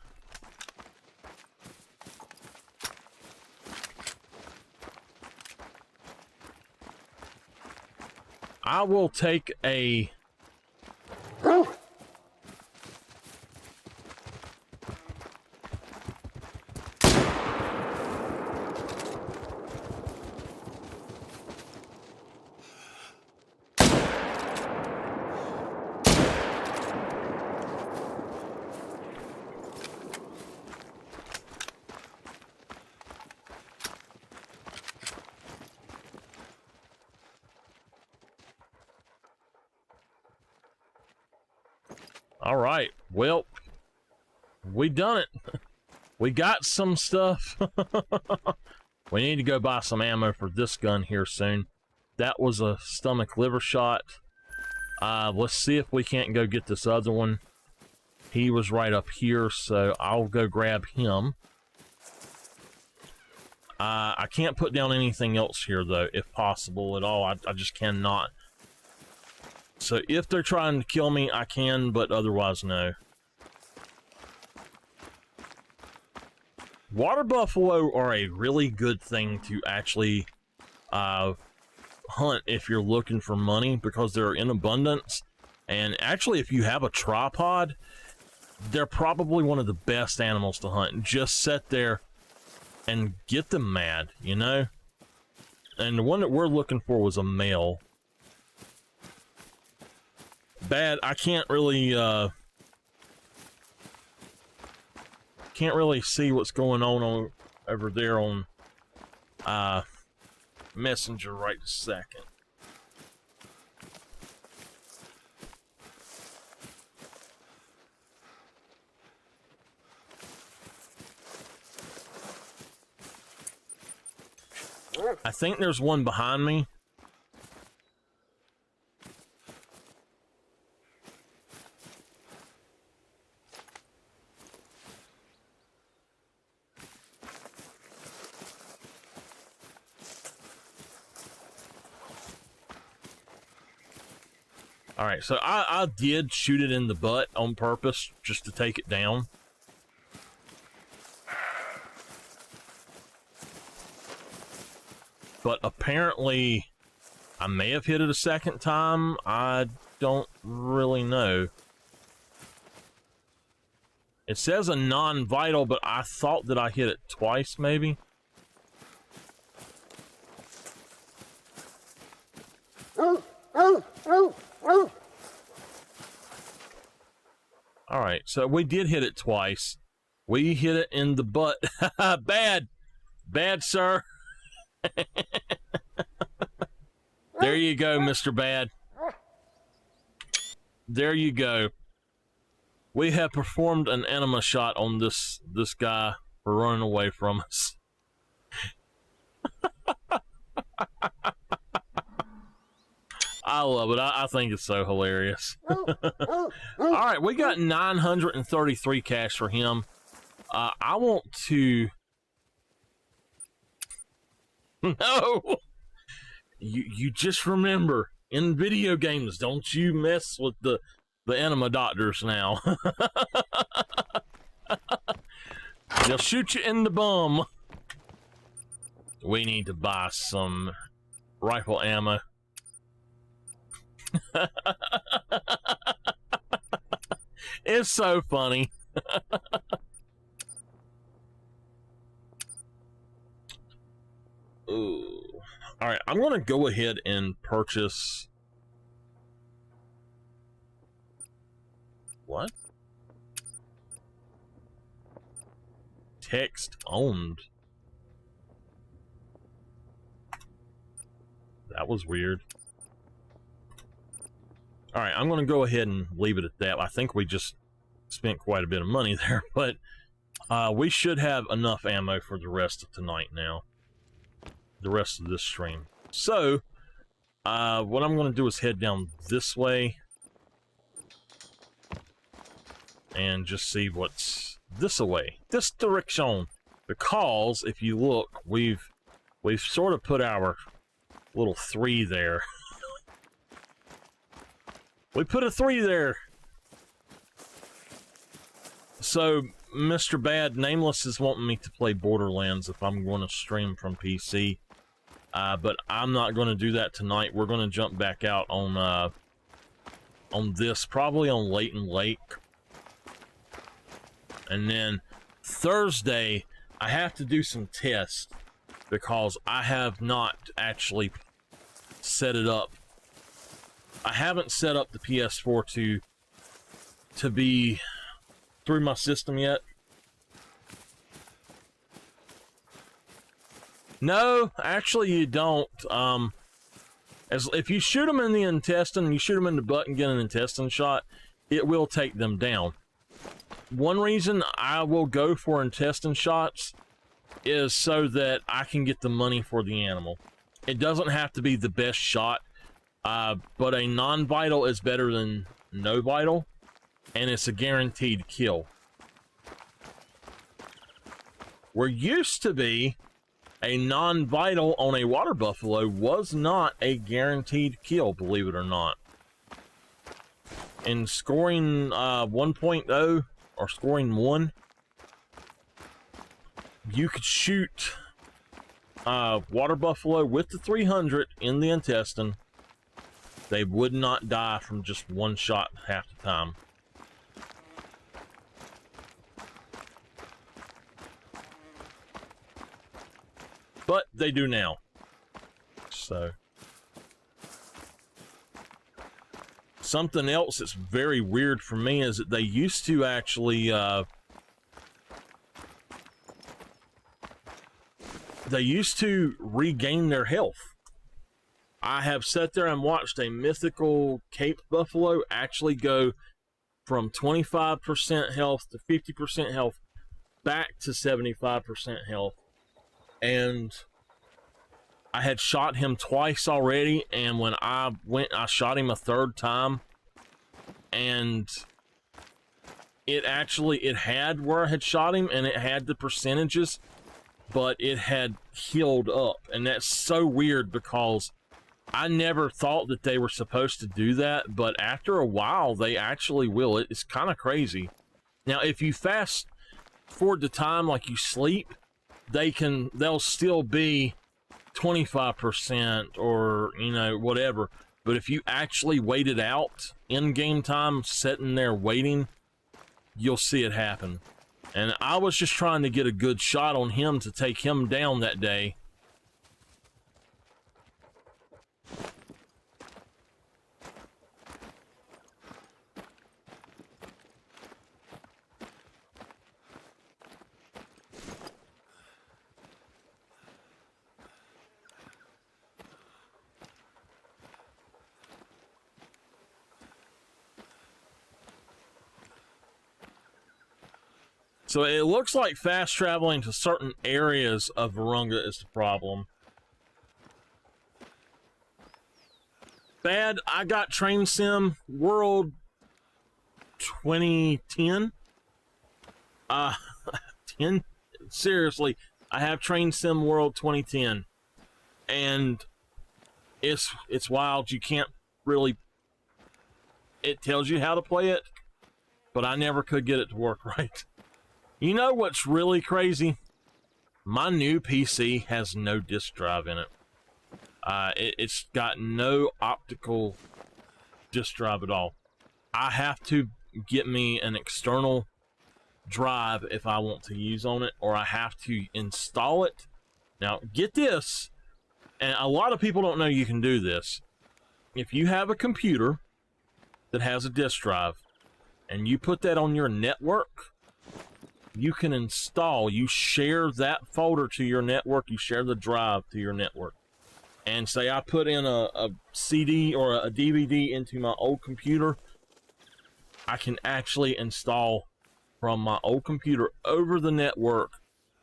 I will take a... All right, well, we done it. We got some stuff. We need to go buy some ammo for this gun here soon. That was a stomach liver shot. Let's see if we can't go get this other one. He was right up here, so I'll go grab him. I can't put down anything else here, though, if possible at all. I just cannot. So if they're trying to kill me, I can, but otherwise, no. Water buffalo are a really good thing to actually hunt if you're looking for money, because they're in abundance. And actually, if you have a tripod, they're probably one of the best animals to hunt. Just sit there and get them mad, you know? And the one that we're looking for was a male. Bad, I can't really see what's going on over there on Messenger right this second. I think there's one behind me. All right, so I did shoot it in the butt on purpose just to take it down. But apparently, I may have hit it a second time. I don't really know. It says a non-vital, but I thought that I hit it twice, maybe. Alright, so we did hit it twice. We hit it in the butt. Bad! Bad, sir! There you go, Mr. Bad. There you go. We have performed an enema shot on this guy for running away from us. I love it. I think it's so hilarious. Alright, we got 933 cash for him. I want to... No! You just remember, in video games. Don't you mess with the enema doctors now. They'll shoot you in the bum. We need to buy some rifle ammo. It's so funny. Ooh. All right, I'm gonna go ahead and purchase. What? Text owned. That was weird. All right, I'm going to go ahead and leave it at that. I think we just spent quite a bit of money there, but we should have enough ammo for the rest of tonight now. The rest of this stream. So, what I'm going to do is head down this way and just see what's this way, this direction. Because if you look, we've sort of put our little 3 there. We put a 3 there. So Mr. Bad Nameless is wanting me to play Borderlands if I'm going to stream from PC. But I'm not going to do that tonight. We're going to jump back out on this, probably on Leighton Lake. And then Thursday, I have to do some tests because I have not actually set it up. I haven't set up the PS4 to be through my system yet. No, actually you don't. If you shoot them in the intestine, you shoot them in the butt and get an intestine shot, it will take them down. One reason I will go for intestine shots is so that I can get the money for the animal. It doesn't have to be the best shot. But a non-vital is better than no vital, and it's a guaranteed kill. Where used to be a non-vital on a water buffalo was not a guaranteed kill, believe it or not. In scoring 1.0 or scoring 1, you could shoot water buffalo with the 300 in the intestine. They would not die from just one shot half the time. But they do now. So. Something else that's very weird for me is that they used to actually, they used to regain their health. I have sat there and watched a mythical Cape Buffalo actually go from 25% health to 50% health back to 75% health. And I had shot him twice already, and when I shot him a 3rd time, and it had where I had shot him, and it had the percentages, but it had healed up. And that's so weird because I never thought that they were supposed to do that, but after a while, they actually will. It's kind of crazy. Now, if you fast forward the time like you sleep, they'll still be 25% or, you know, whatever. But if you actually wait it out in game time, sitting there waiting, you'll see it happen. And I was just trying to get a good shot on him to take him down that day. So it looks like fast traveling to certain areas of Virunga is the problem. Bad, I got Train Sim World 2010. 10? Seriously, I have Train Sim World 2010. And it's wild. You can't really, it tells you how to play it, but I never could get it to work right. You know what's really crazy? My new PC has no disk drive in it. It's got no optical disk drive at all. I have to get me an external drive if I want to use on it, or I have to install it. Now, get this, and a lot of people don't know you can do this. If you have a computer that has a disk drive, and you put that on your network, you can install, you share that folder to your network, you share the drive to your network. And say I put in a CD or a DVD into my old computer, I can actually install from my old computer over the network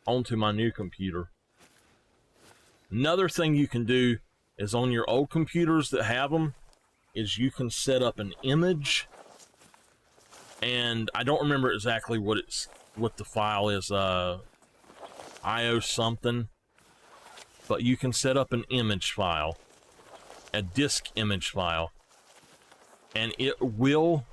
onto my new computer. Another thing you can do is on your old computers that have them, is you can set up an image, and I don't remember exactly what the file is, IO something, but you can set up an image file, a disk image file, and it will,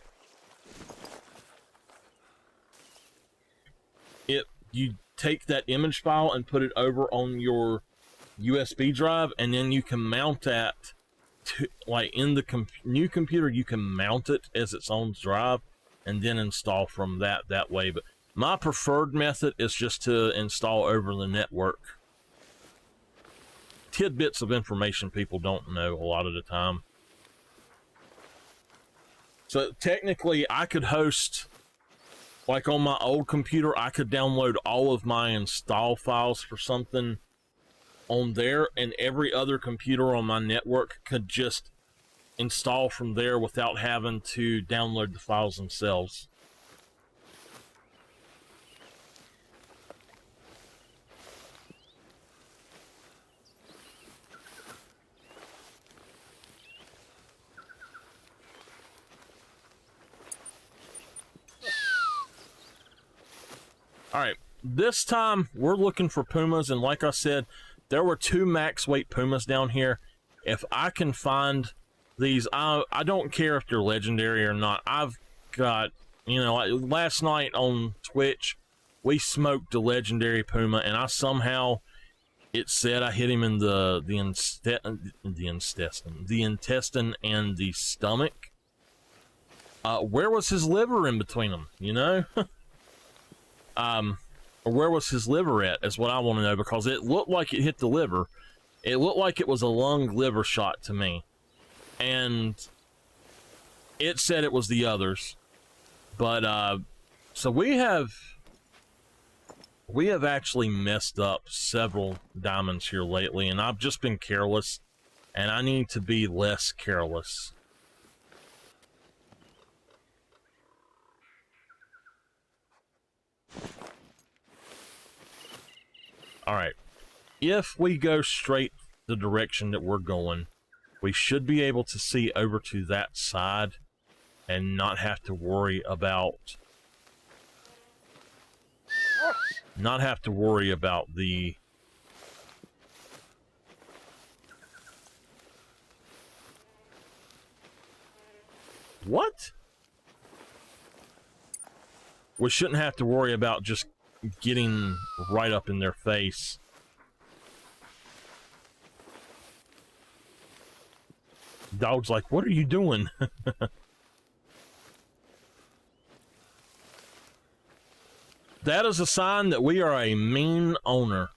you take that image file and put it over on your USB drive, and then you can mount that to, like in the new computer, you can mount it as its own drive and then install from that way. But my preferred method is just to install over the network. Tidbits of information people don't know a lot of the time. So technically I could host, like on my old computer, I could download all of my install files for something on there, and every other computer on my network could just install from there without having to download the files themselves. All right, this time we're looking for pumas, and like I said, there were 2 max weight pumas down here. If I can find these, I don't care if they're legendary or not. I've got, you know, like last night on Twitch, we smoked a legendary puma, and I somehow, it said I hit him in the intestine and the stomach. Where was his liver in between them, you know? Or where was his liver at, is what I want to know, because it looked like it hit the liver. It looked like it was a lung liver shot to me. And it said it was the others. But, so we have actually messed up several diamonds here lately, and I've just been careless, and I need to be less careless. Alright, if we go straight the direction that we're going, we should be able to see over to that side and not have to worry about the what? We shouldn't have to worry about just getting right up in their face. Dog's like, what are you doing? That is a sign that we are a mean owner.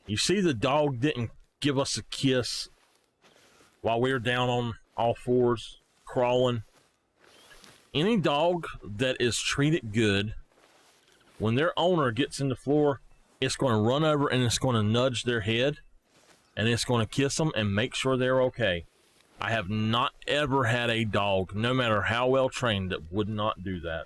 You see, the dog didn't give us a kiss while we were down on all fours, crawling. Any dog that is treated good, when their owner gets in the floor, it's going to run over and it's going to nudge their head, and it's going to kiss them and make sure they're okay. I have not ever had a dog, no matter how well trained, that would not do that.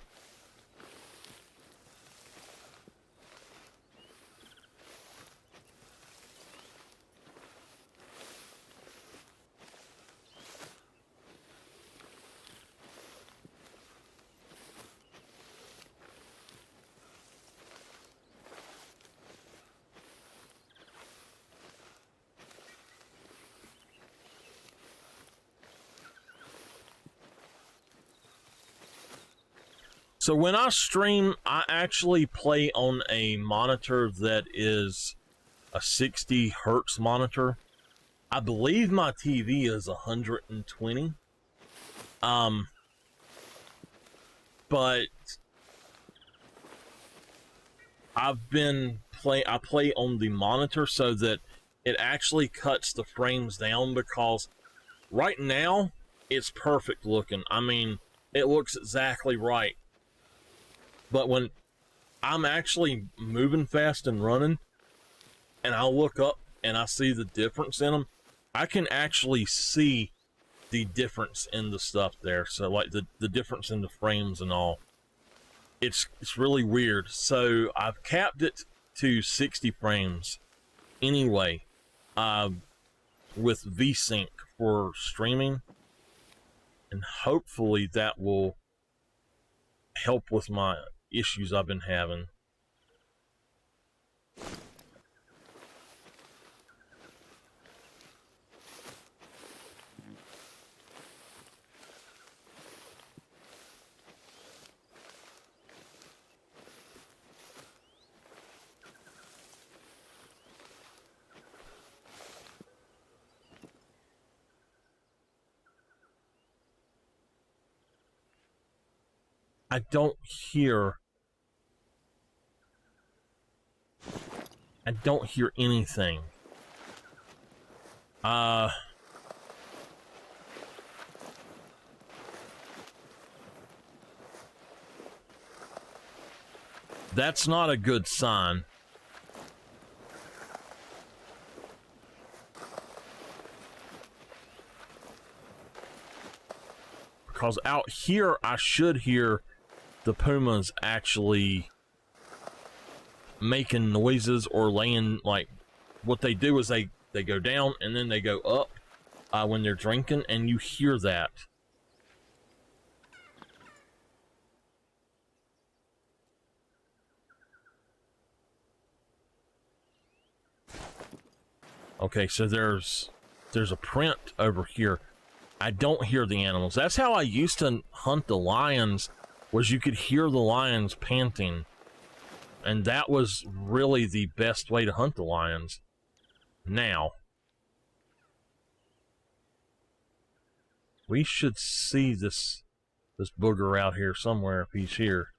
So when I stream, I actually play on a monitor that is a 60 hertz monitor. I believe my TV is 120. But I play on the monitor so that it actually cuts the frames down, because right now it's perfect looking. I mean, it looks exactly right. But when I'm actually moving fast and running, and I look up and I see the difference in them, I can actually see the difference in the stuff there. So like the difference in the frames and all. It's really weird. So I've capped it to 60 frames anyway, with VSync for streaming, and hopefully that will help with my issues I've been having. I don't hear anything. That's not a good sign. Because out here, I should hear the pumas actually making noises or laying, like, what they do is they go down and then they go up when they're drinking, and you hear that. Okay, so there's a print over here. I don't hear the animals. That's how I used to hunt the lions, was you could hear the lions panting. And that was really the best way to hunt the lions. Now, we should see this booger out here somewhere if he's here.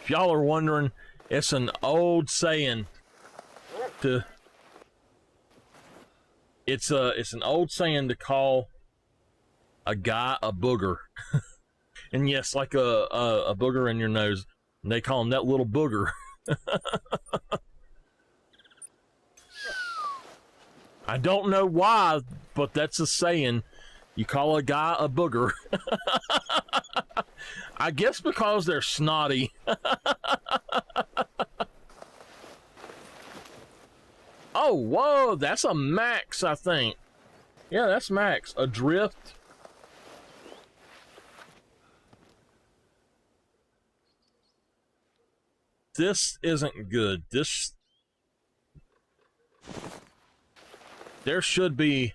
If y'all are wondering, it's an old saying it's an old saying to call a guy a booger. And yes, like a booger in your nose. And they call him that little booger. I don't know why, but that's a saying. You call a guy a booger. I guess because they're snotty. Oh, whoa, that's a Max, I think. Yeah, that's Max. Adrift. This isn't good. There should be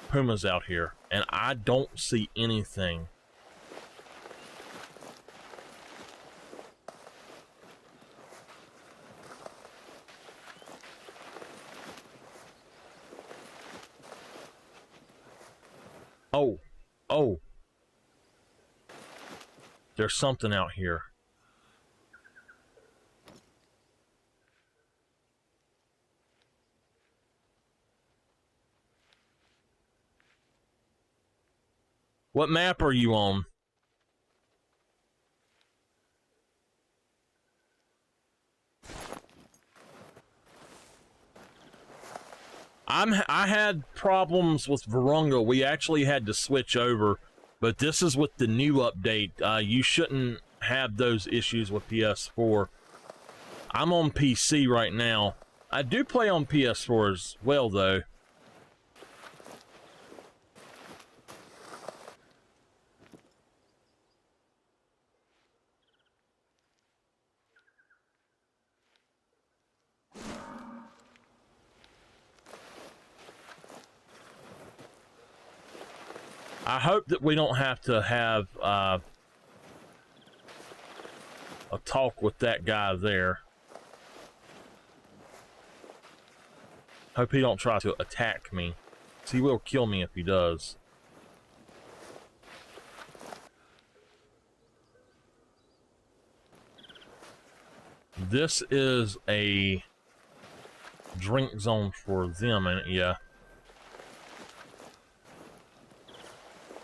pumas out here, and I don't see anything. Oh, there's something out here. What map are you on? I had problems with Virunga. We actually had to switch over, but this is with the new update. You shouldn't have those issues with PS4. I'm on PC right now. I do play on PS4 as well, though. I hope that we don't have to have a talk with that guy there. Hope he don't try to attack me. 'Cause he will kill me if he does. This is a drink zone for them, and yeah.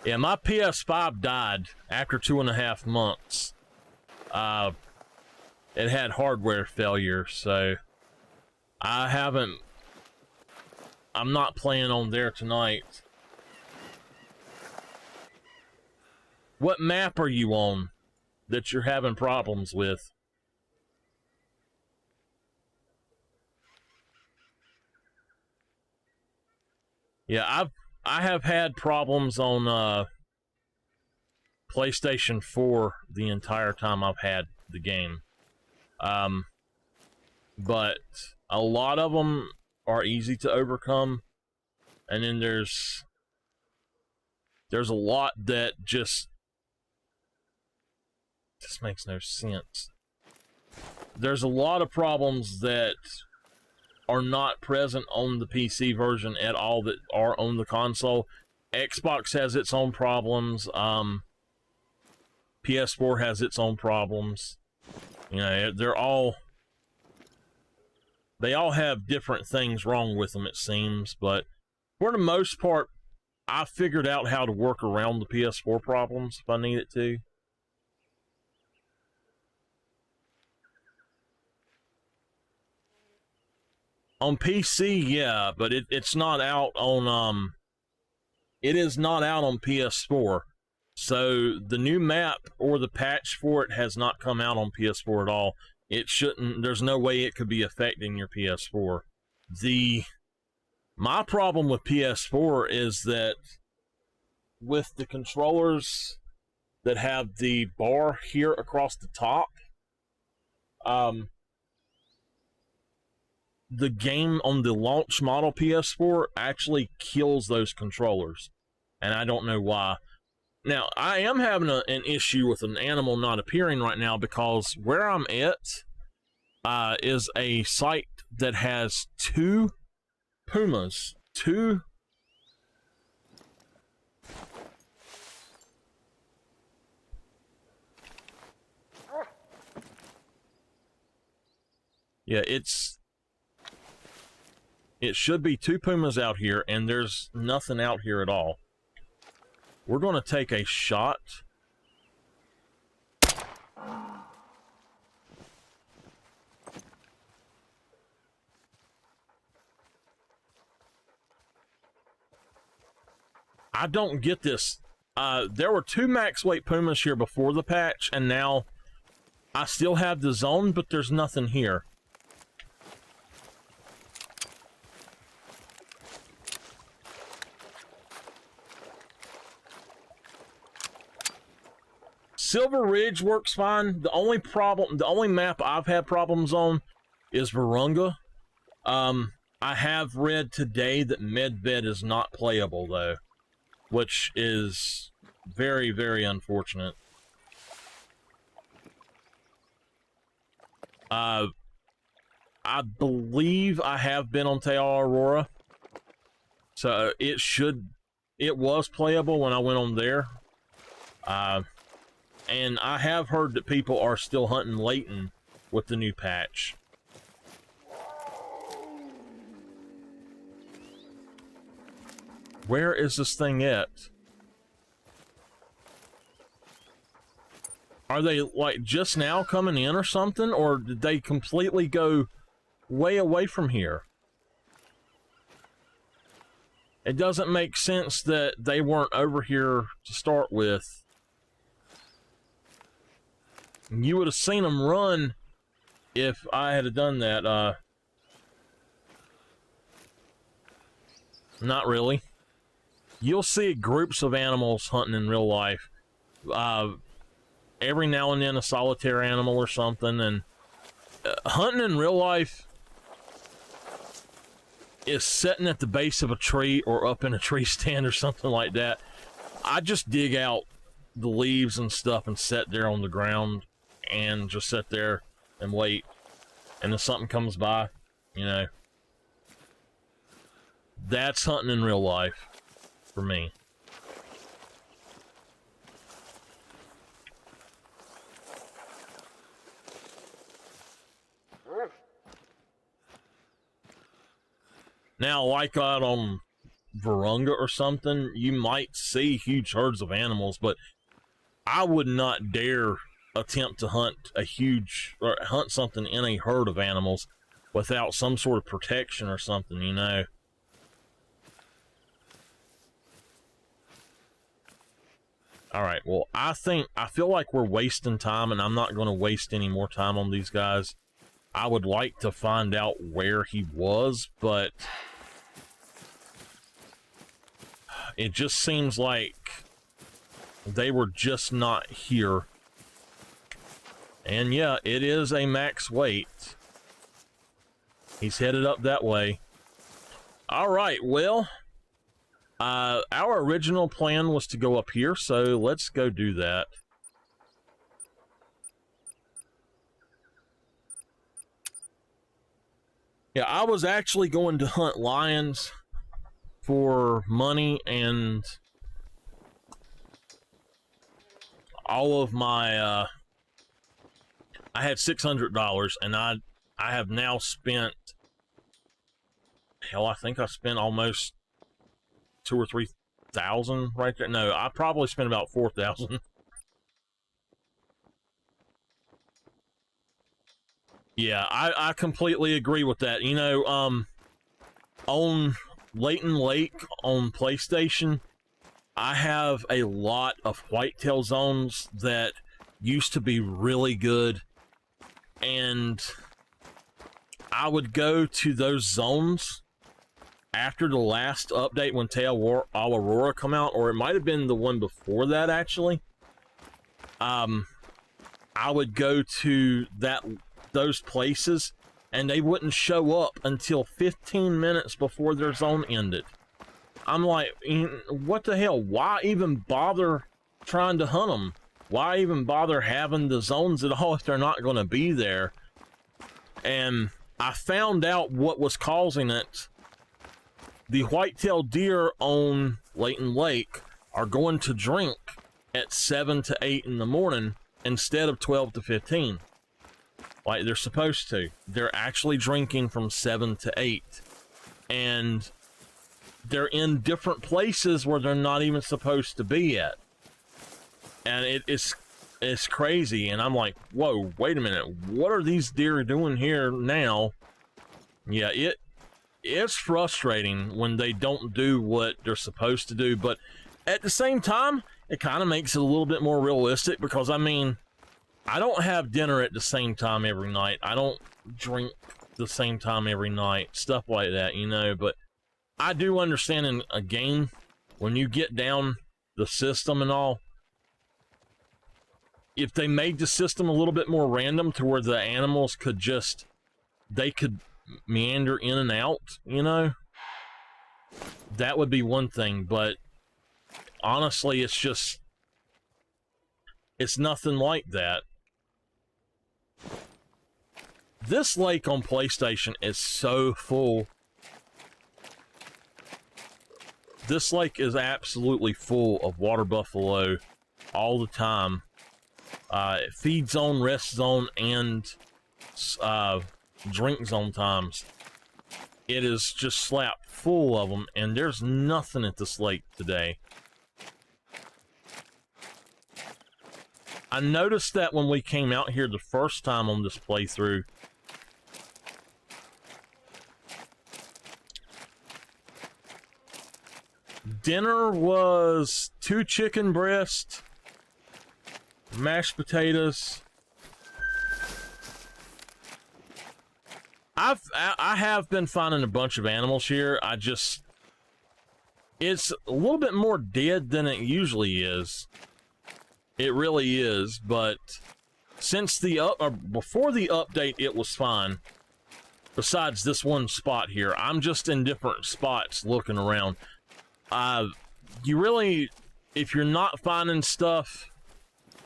Yeah, my PS5 died after 2.5 months. It had hardware failure, so I'm not playing on there tonight. What map are you on that you're having problems with? Yeah, I have had problems on PlayStation 4 the entire time I've had the game. But a lot of them are easy to overcome, and then there's a lot that just makes no sense. There's a lot of problems that are not present on the PC version at all that are on the console. Xbox has its own problems. PS4 has its own problems. You know, they all have different things wrong with them, it seems, but for the most part, I figured out how to work around the PS4 problems if I need it to. On PC, yeah, but it's not out on it is not out on PS4. So the new map or the patch for it has not come out on PS4 at all. It shouldn't, there's no way it could be affecting your PS4. My problem with PS4 is that with the controllers that have the bar here across the top, the game on the launch model PS4 actually kills those controllers, and I don't know why. Now, I am having an issue with an animal not appearing right now because where I'm at is a site that has 2 pumas. Yeah, it should be 2 pumas out here, and there's nothing out here at all. We're going to take a shot. I don't get this. There were 2 max weight pumas here before the patch, and now I still have the zone, but there's nothing here. Silver Ridge works fine. The only map I've had problems on is Virunga. I have read today that Medved is not playable though, which is very, very unfortunate. I believe I have been on Te Aurora, so it was playable when I went on there. And I have heard that people are still hunting Layton with the new patch. Where is this thing at? Are they like just now coming in or something? Or did they completely go way away from here? It doesn't make sense that they weren't over here to start with. You would have seen them run if I had done that. Not really. You'll see groups of animals hunting in real life. Every now and then a solitary animal or something. And hunting in real life is sitting at the base of a tree or up in a tree stand or something like that. I just dig out the leaves and stuff and sit there on the ground and just sit there and wait. And if something comes by, you know, that's hunting in real life for me. Now, like out on Virunga or something, you might see huge herds of animals, but I would not dare attempt to hunt a huge, or hunt something in a herd of animals without some sort of protection or something, you know. Alright, well, I feel like we're wasting time, and I'm not going to waste any more time on these guys. I would like to find out where he was, but it just seems like they were just not here. And yeah, it is a max weight. He's headed up that way. Alright, well, our original plan was to go up here, so let's go do that. Yeah, I was actually going to hunt lions for money, and all of my, I had $600, and I have now spent, hell, I think I spent almost 2,000 or 3,000 right there. No, I probably spent about 4,000. Yeah, I completely agree with that. You know, on Leighton Lake on PlayStation, I have a lot of whitetail zones that used to be really good, and I would go to those zones after the last update when Tail Aurora come out, or it might have been the one before that, actually. I would go to those places, and they wouldn't show up until 15 minutes before their zone ended. I'm like, what the hell? Why even bother trying to hunt them? Why even bother having the zones at all if they're not going to be there? And I found out what was causing it. The white-tailed deer on Leighton Lake are going to drink at 7 to 8 in the morning instead of 12 to 15. Like they're supposed to. They're actually drinking from 7 to 8. And they're in different places where they're not even supposed to be at. And it's crazy. And I'm like, whoa, wait a minute. What are these deer doing here now? Yeah, it's frustrating when they don't do what they're supposed to do. But at the same time, it kind of makes it a little bit more realistic, because, I mean, I don't have dinner at the same time every night. I don't drink the same time every night. Stuff like that, you know. But I do understand in a game, when you get down the system and all, if they made the system a little bit more random to where the animals could just, they could meander in and out, you know, that would be one thing. But honestly, it's just, it's nothing like that. This lake on PlayStation is so full. This lake is absolutely full of water buffalo all the time. Feed zone, rest zone, and drink zone times. It is just slapped full of them, and there's nothing at this lake today. I noticed that when we came out here the first time on this playthrough, dinner was 2 chicken breasts, mashed potatoes. I have been finding a bunch of animals here. It's a little bit more dead than it usually is. It really is, but since before the update, it was fine. Besides this one spot here, I'm just in different spots looking around. You really if you're not finding stuff,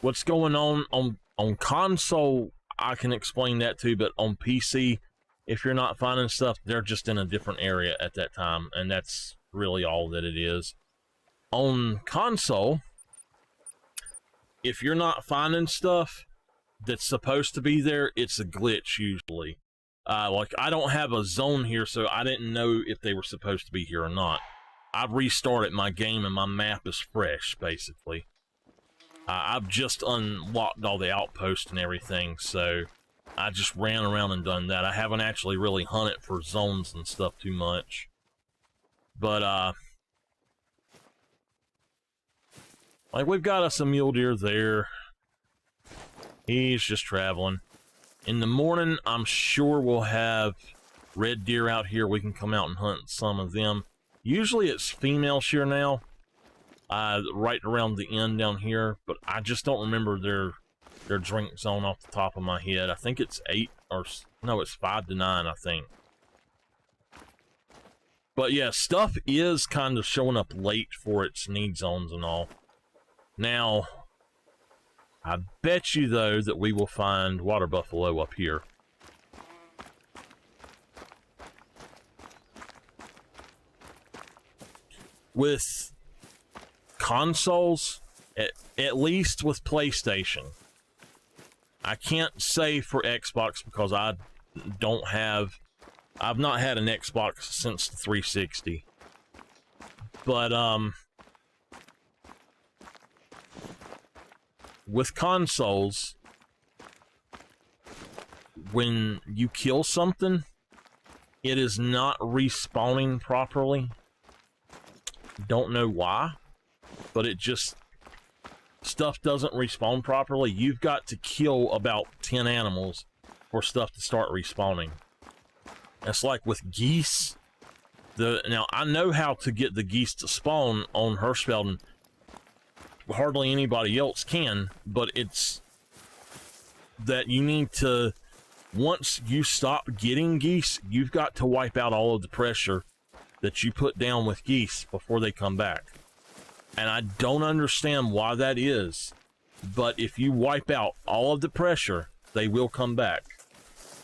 what's going on console, I can explain that too, but on PC, if you're not finding stuff, they're just in a different area at that time, and that's really all that it is. On console, if you're not finding stuff that's supposed to be there, it's a glitch usually. Like, I don't have a zone here, so I didn't know if they were supposed to be here or not. I've restarted my game and my map is fresh, basically. I've just unlocked all the outposts and everything, so I just ran around and done that. I haven't actually really hunted for zones and stuff too much. But, like, we've got us a mule deer there. He's just traveling. In the morning, I'm sure we'll have red deer out here. We can come out and hunt some of them. Usually it's female shear now, right around the end down here, but I just don't remember their drink zone off the top of my head. I think it's 8 or no, it's 5 to 9, I think. But yeah, stuff is kind of showing up late for its need zones and all. Now, I bet you though that we will find water buffalo up here. With consoles, at least with PlayStation, I can't say for Xbox because I've not had an Xbox since the 360. But with consoles, when you kill something, it is not respawning properly. Don't know why, but it just, stuff doesn't respawn properly. You've got to kill about 10 animals for stuff to start respawning. It's like with geese. Now, I know how to get the geese to spawn on Hirschfelden. Hardly anybody else can, but it's that you need to, once you stop getting geese, you've got to wipe out all of the pressure that you put down with geese before they come back. And I don't understand why that is, but if you wipe out all of the pressure, they will come back.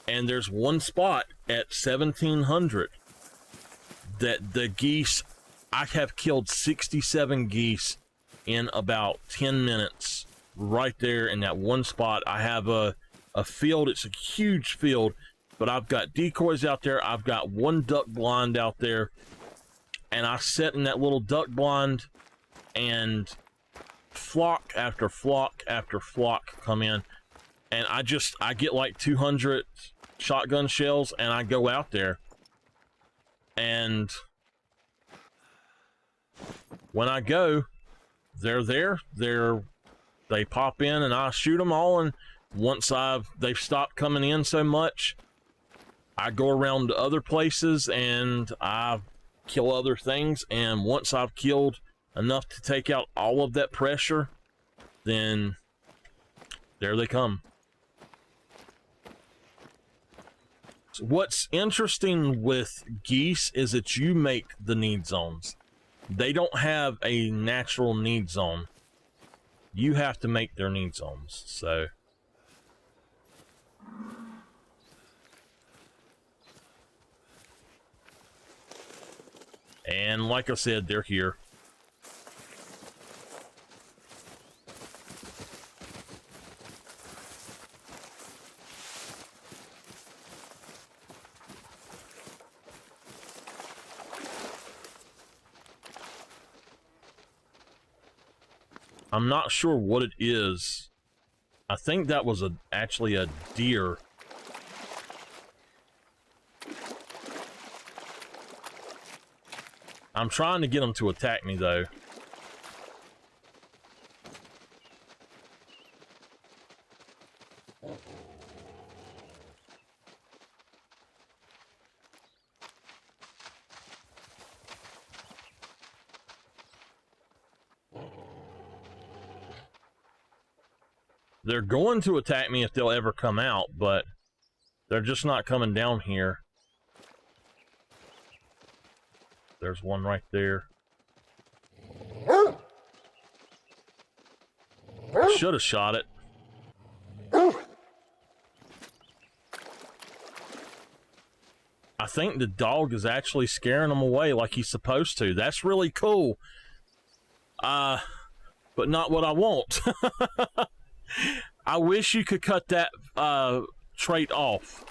And there's one spot at 1700 that the geese, I have killed 67 geese in about 10 minutes right there in that one spot. I have a field, it's a huge field, but I've got decoys out there. I've got one duck blind out there, and I sit in that little duck blind, and flock after flock after flock come in, and I get like 200 shotgun shells, and I go out there, and when I go, they're there, they pop in, and I shoot them all, and once they've stopped coming in so much, I go around to other places and I kill other things, and once I've killed enough to take out all of that pressure, then there they come. So what's interesting with geese is that you make the need zones. They don't have a natural need zone. You have to make their need zones, so... And like I said, they're here. I'm not sure what it is. I think that was actually a deer. I'm trying to get them to attack me, though. They're going to attack me if they'll ever come out, but they're just not coming down here. There's one right there. I should have shot it. I think the dog is actually scaring them away like he's supposed to. That's really cool. But not what I want. I wish you could cut that trait off.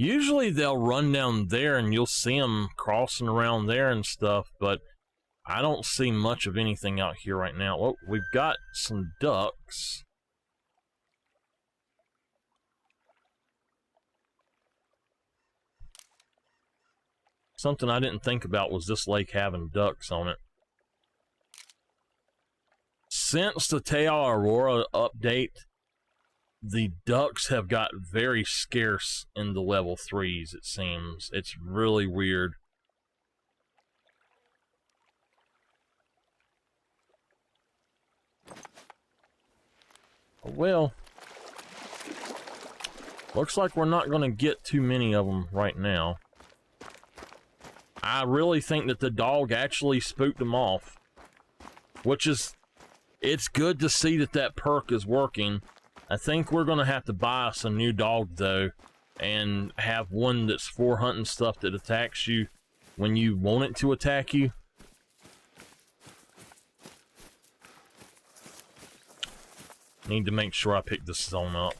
Usually they'll run down there and you'll see them crossing around there and stuff, but I don't see much of anything out here right now. Oh, we've got some ducks. Something I didn't think about was this lake having ducks on it. Since the Te'o Aurora update, the ducks have got very scarce in the level 3s, it seems. It's really weird. Well, looks like we're not going to get too many of them right now. I really think that the dog actually spooked them off, which is, it's good to see that that perk is working. I think we're going to have to buy us a new dog, though, and have one that's for hunting stuff that attacks you when you want it to attack you. Need to make sure I pick this zone up.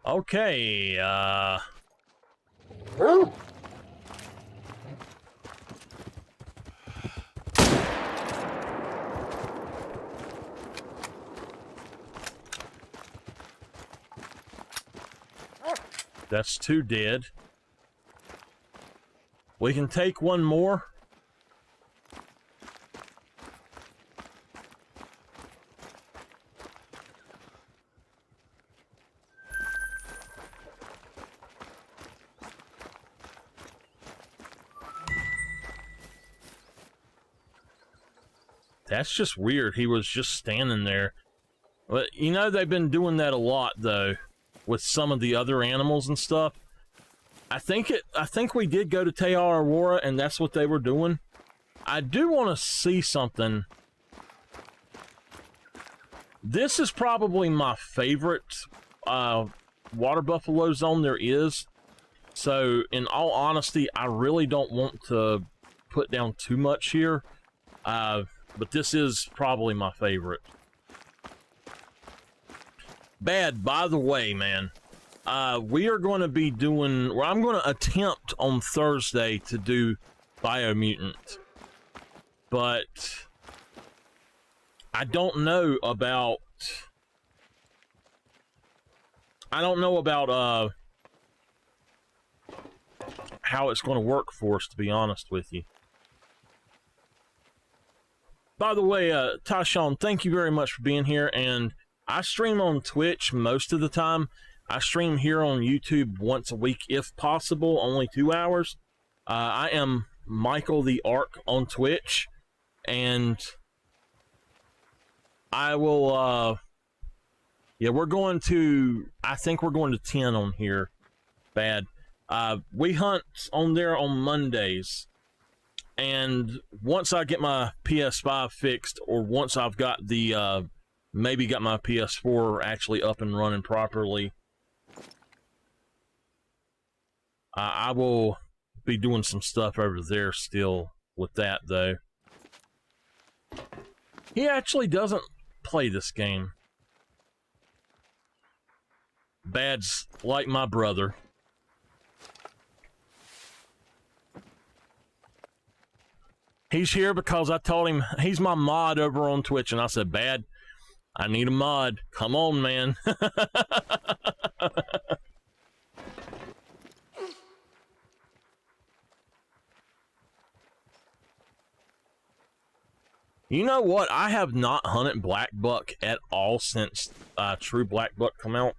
Okay, that's 2 dead. We can take one more. That's just weird. He was just standing there. But, you know, they've been doing that a lot, though, with some of the other animals and stuff. I think we did go to Te'o Aurora, and that's what they were doing. I do want to see something. This is probably my favorite water buffalo zone there is. So, in all honesty, I really don't want to put down too much here. But this is probably my favorite. Bad, by the way, man. We are going to be doing... Well, I'm going to attempt on Thursday to do Biomutant. But I don't know about... how it's going to work for us, to be honest with you. By the way, Tyshawn, thank you very much for being here, and I stream on Twitch most of the time. I stream here on YouTube once a week, if possible, only 2 hours. I am MichaelTheArch on Twitch, and I will, yeah, we're going to, I think we're going to 10 on here. Bad. We hunt on there on Mondays. And once I get my PS5 fixed, or once I've got the, maybe got my PS4 actually up and running properly, I will be doing some stuff over there still with that, though. He actually doesn't play this game. Bad's like my brother. He's here because I told him he's my mod over on Twitch, and I said, Bad, I need a mod. Come on, man. You know what? I have not hunted black buck at all since True Black Buck come out.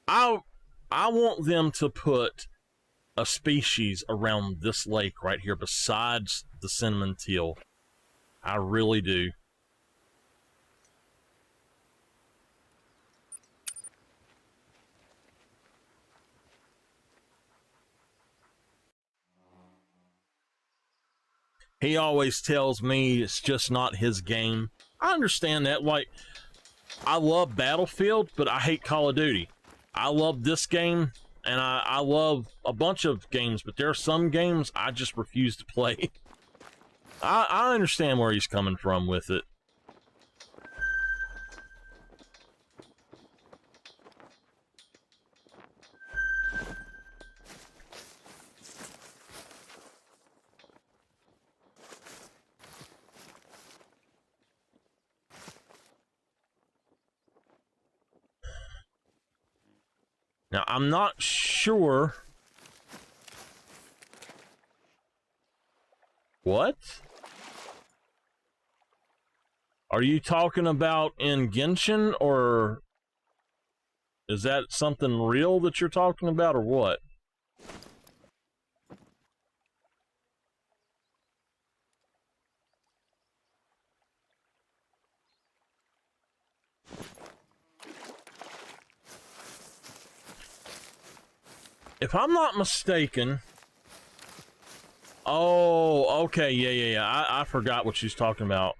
I want them to put a species around this lake right here besides the cinnamon teal. I really do. He always tells me it's just not his game. I understand that. Like, I love Battlefield, but I hate Call of Duty. I love this game, and I love a bunch of games, but there are some games I just refuse to play. I understand where he's coming from with it. Now, I'm not sure. What? Are you talking about in Genshin, or is that something real that you're talking about, or what? If I'm not mistaken... Oh, okay, yeah. I forgot what she's talking about.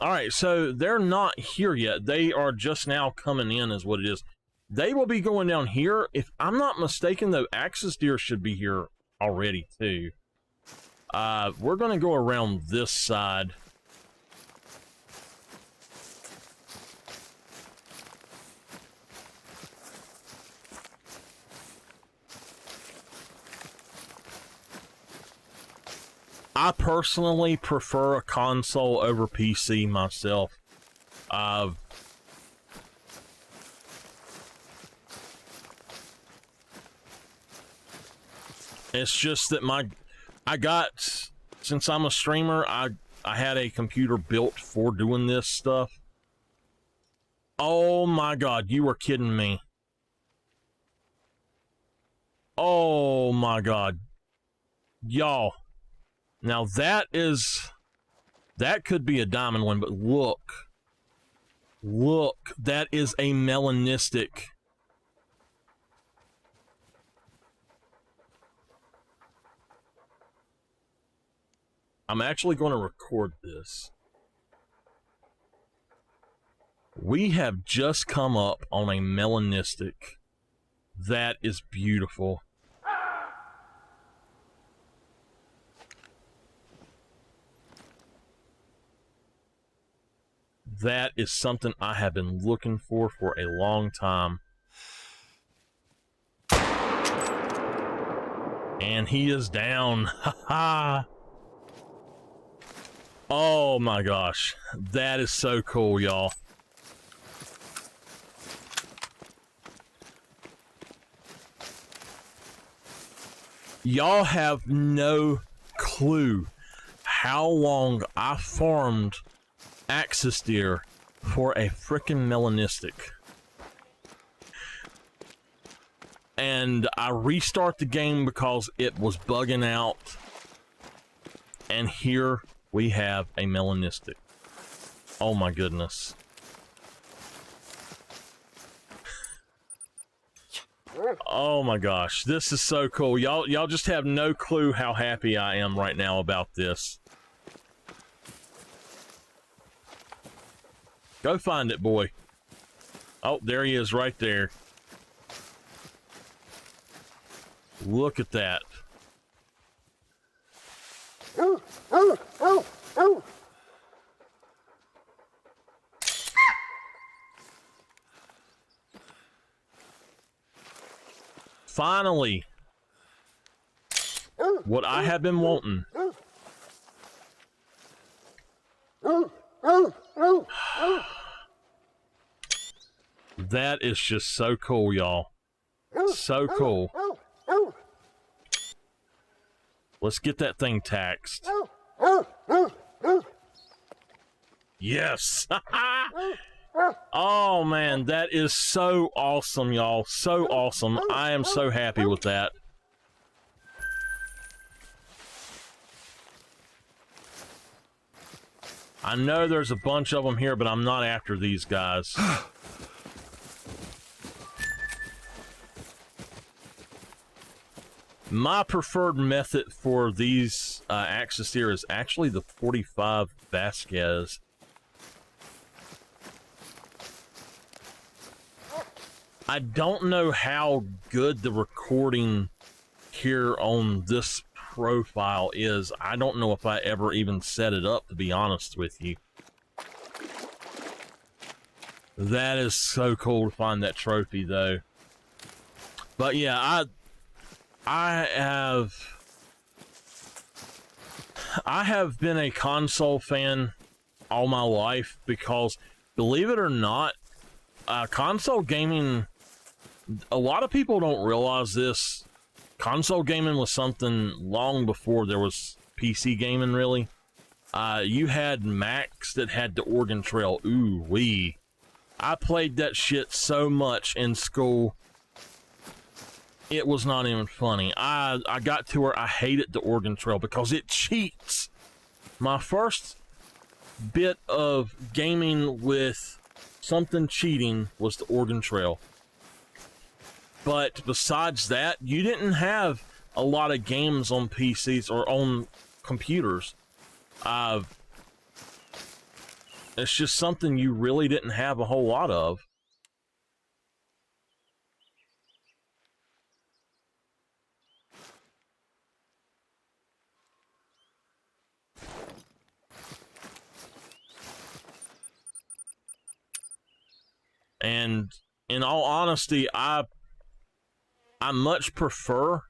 Alright, so they're not here yet. They are just now coming in, is what it is. They will be going down here. If I'm not mistaken, though, Axis Deer should be here already, too. We're going to go around this side. I personally prefer a console over PC myself. It's just that since I'm a streamer, I had a computer built for doing this stuff. Oh my God, you were kidding me. Oh my God. Y'all. Now that could be a diamond one, but look, that is a melanistic. I'm actually going to record this. We have just come up on a melanistic. That is beautiful. That is something I have been looking for a long time. And he is down. Haha. Oh my gosh. That is so cool, y'all. Y'all have no clue how long I farmed Axis Deer for a frickin' melanistic. And I restart the game because it was bugging out. And here we have a melanistic. Oh my goodness. Oh my gosh, this is so cool. Y'all just have no clue how happy I am right now about this. Go find it, boy. Oh, there he is right there. Look at that. Finally, what I have been wanting. That is just so cool, y'all. So cool. Let's get that thing taxed. Yes. Oh, man, that is so awesome, y'all. So awesome. I am so happy with that. I know there's a bunch of them here, but I'm not after these guys. My preferred method for these axes here is actually the 45 Vasquez. I don't know how good the recording here on this profile is. I don't know if I ever even set it up, to be honest with you. That is so cool to find that trophy, though. But yeah, I have been a console fan all my life because, believe it or not, console gaming, a lot of people don't realize this. Console gaming was something long before there was PC gaming, really. You had Macs that had the Oregon Trail. Ooh wee. I played that shit so much in school. It was not even funny. I got to where I hated the Oregon Trail because it cheats. My first bit of gaming with something cheating was the Oregon Trail. But besides that, you didn't have a lot of games on PCs or on computers. It's just something you really didn't have a whole lot of. And in all honesty, I much prefer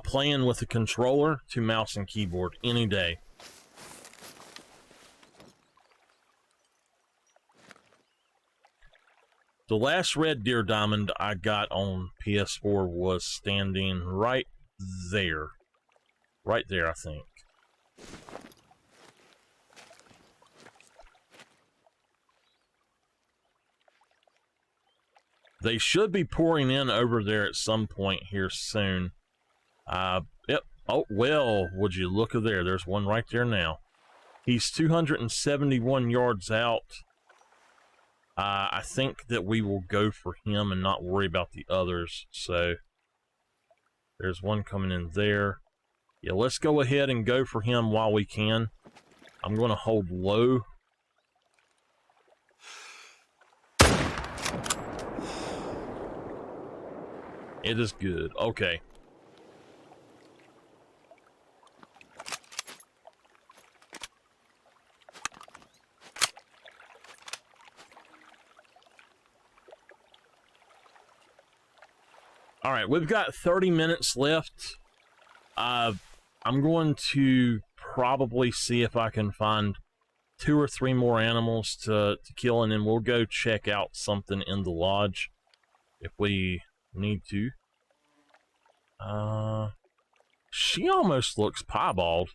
playing with a controller to mouse and keyboard any day. The last red deer diamond I got on PS4 was standing right there. Right there, I think. They should be pouring in over there at some point here soon. Yep. Oh, well, would you look at there? There's one right there now. He's 271 yards out. I think that we will go for him and not worry about the others. So, there's one coming in there. Yeah, let's go ahead and go for him while we can. I'm going to hold low. It is good. Okay. All right, we've got 30 minutes left. I'm going to probably see if I can find 2 or 3 more animals to kill, and then we'll go check out something in the lodge if we need to. She almost looks piebald.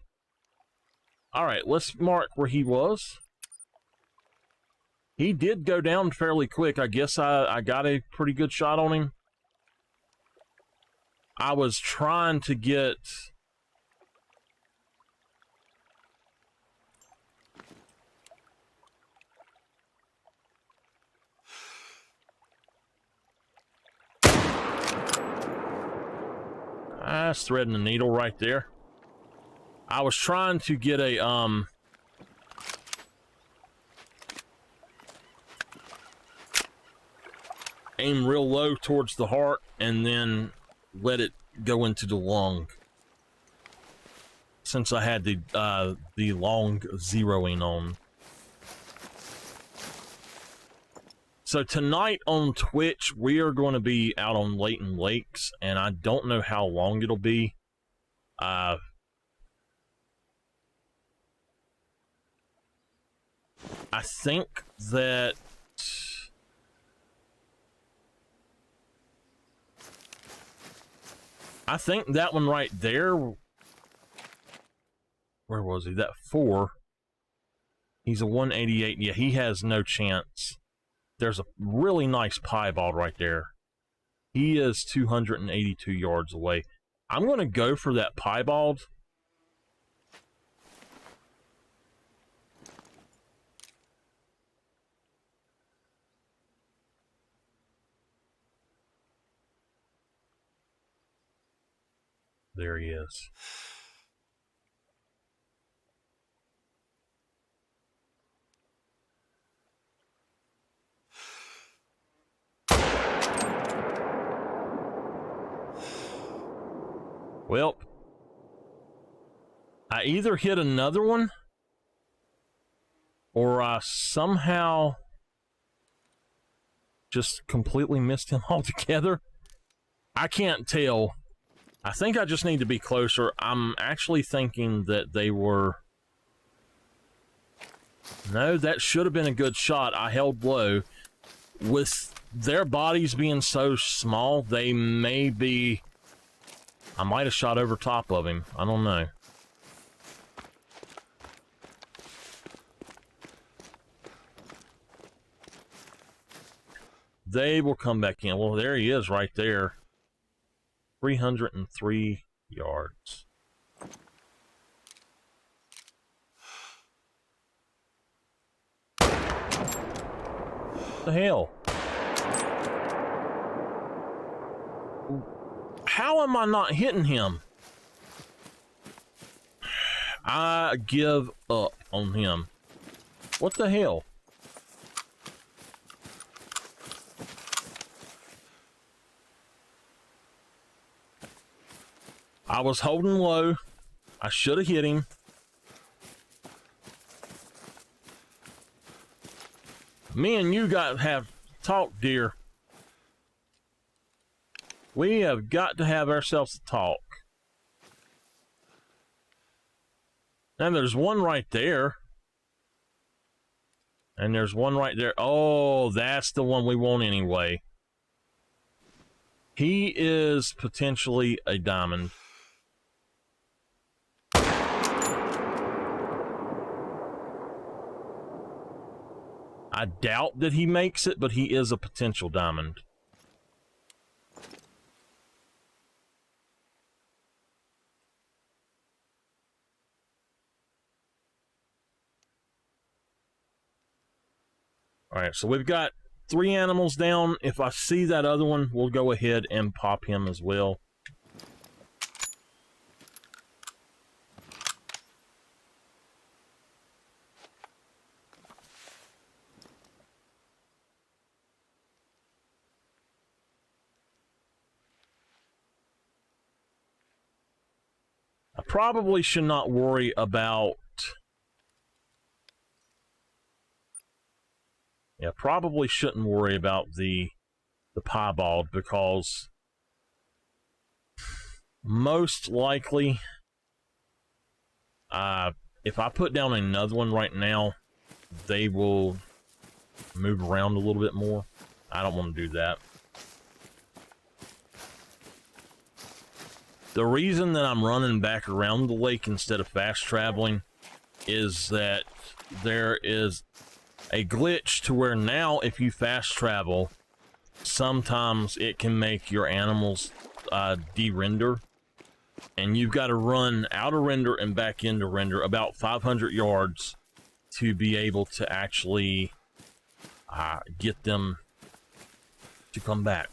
All right, let's mark where he was. He did go down fairly quick. I guess I got a pretty good shot on him. I was trying to get... That's threading the needle right there. I was trying to get a, aim real low towards the heart and then let it go into the long, since I had the long zeroing on. So tonight on Twitch, we are going to be out on Layton Lakes, and I don't know how long it'll be. I think that one right there, where was he? That 4. He's a 188. Yeah, he has no chance. There's a really nice piebald right there. He is 282 yards away. I'm going to go for that piebald. There he is. Well, I either hit another one or I somehow just completely missed him altogether. I can't tell. I think I just need to be closer. I'm actually thinking that they were... No, that should have been a good shot. I held low. With their bodies being so small, they may be... I might have shot over top of him. I don't know. They will come back in. Well, there he is right there. 303 yards. What the hell? How am I not hitting him? I give up on him. What the hell? I was holding low. I should have hit him. Me and you got to have talk, dear. We have got to have ourselves a talk. And there's one right there. And there's one right there. Oh, that's the one we want anyway. He is potentially a diamond. I doubt that he makes it, but he is a potential diamond. All right, so we've got 3 animals down. If I see that other one, we'll go ahead and pop him as well. I probably should not worry about... Yeah, probably shouldn't worry about the piebald, because most likely, if I put down another one right now, they will move around a little bit more. I don't want to do that. The reason that I'm running back around the lake instead of fast traveling is that there is a glitch to where now if you fast travel, sometimes it can make your animals de-render, and you've got to run out of render and back into render about 500 yards to be able to actually get them to come back.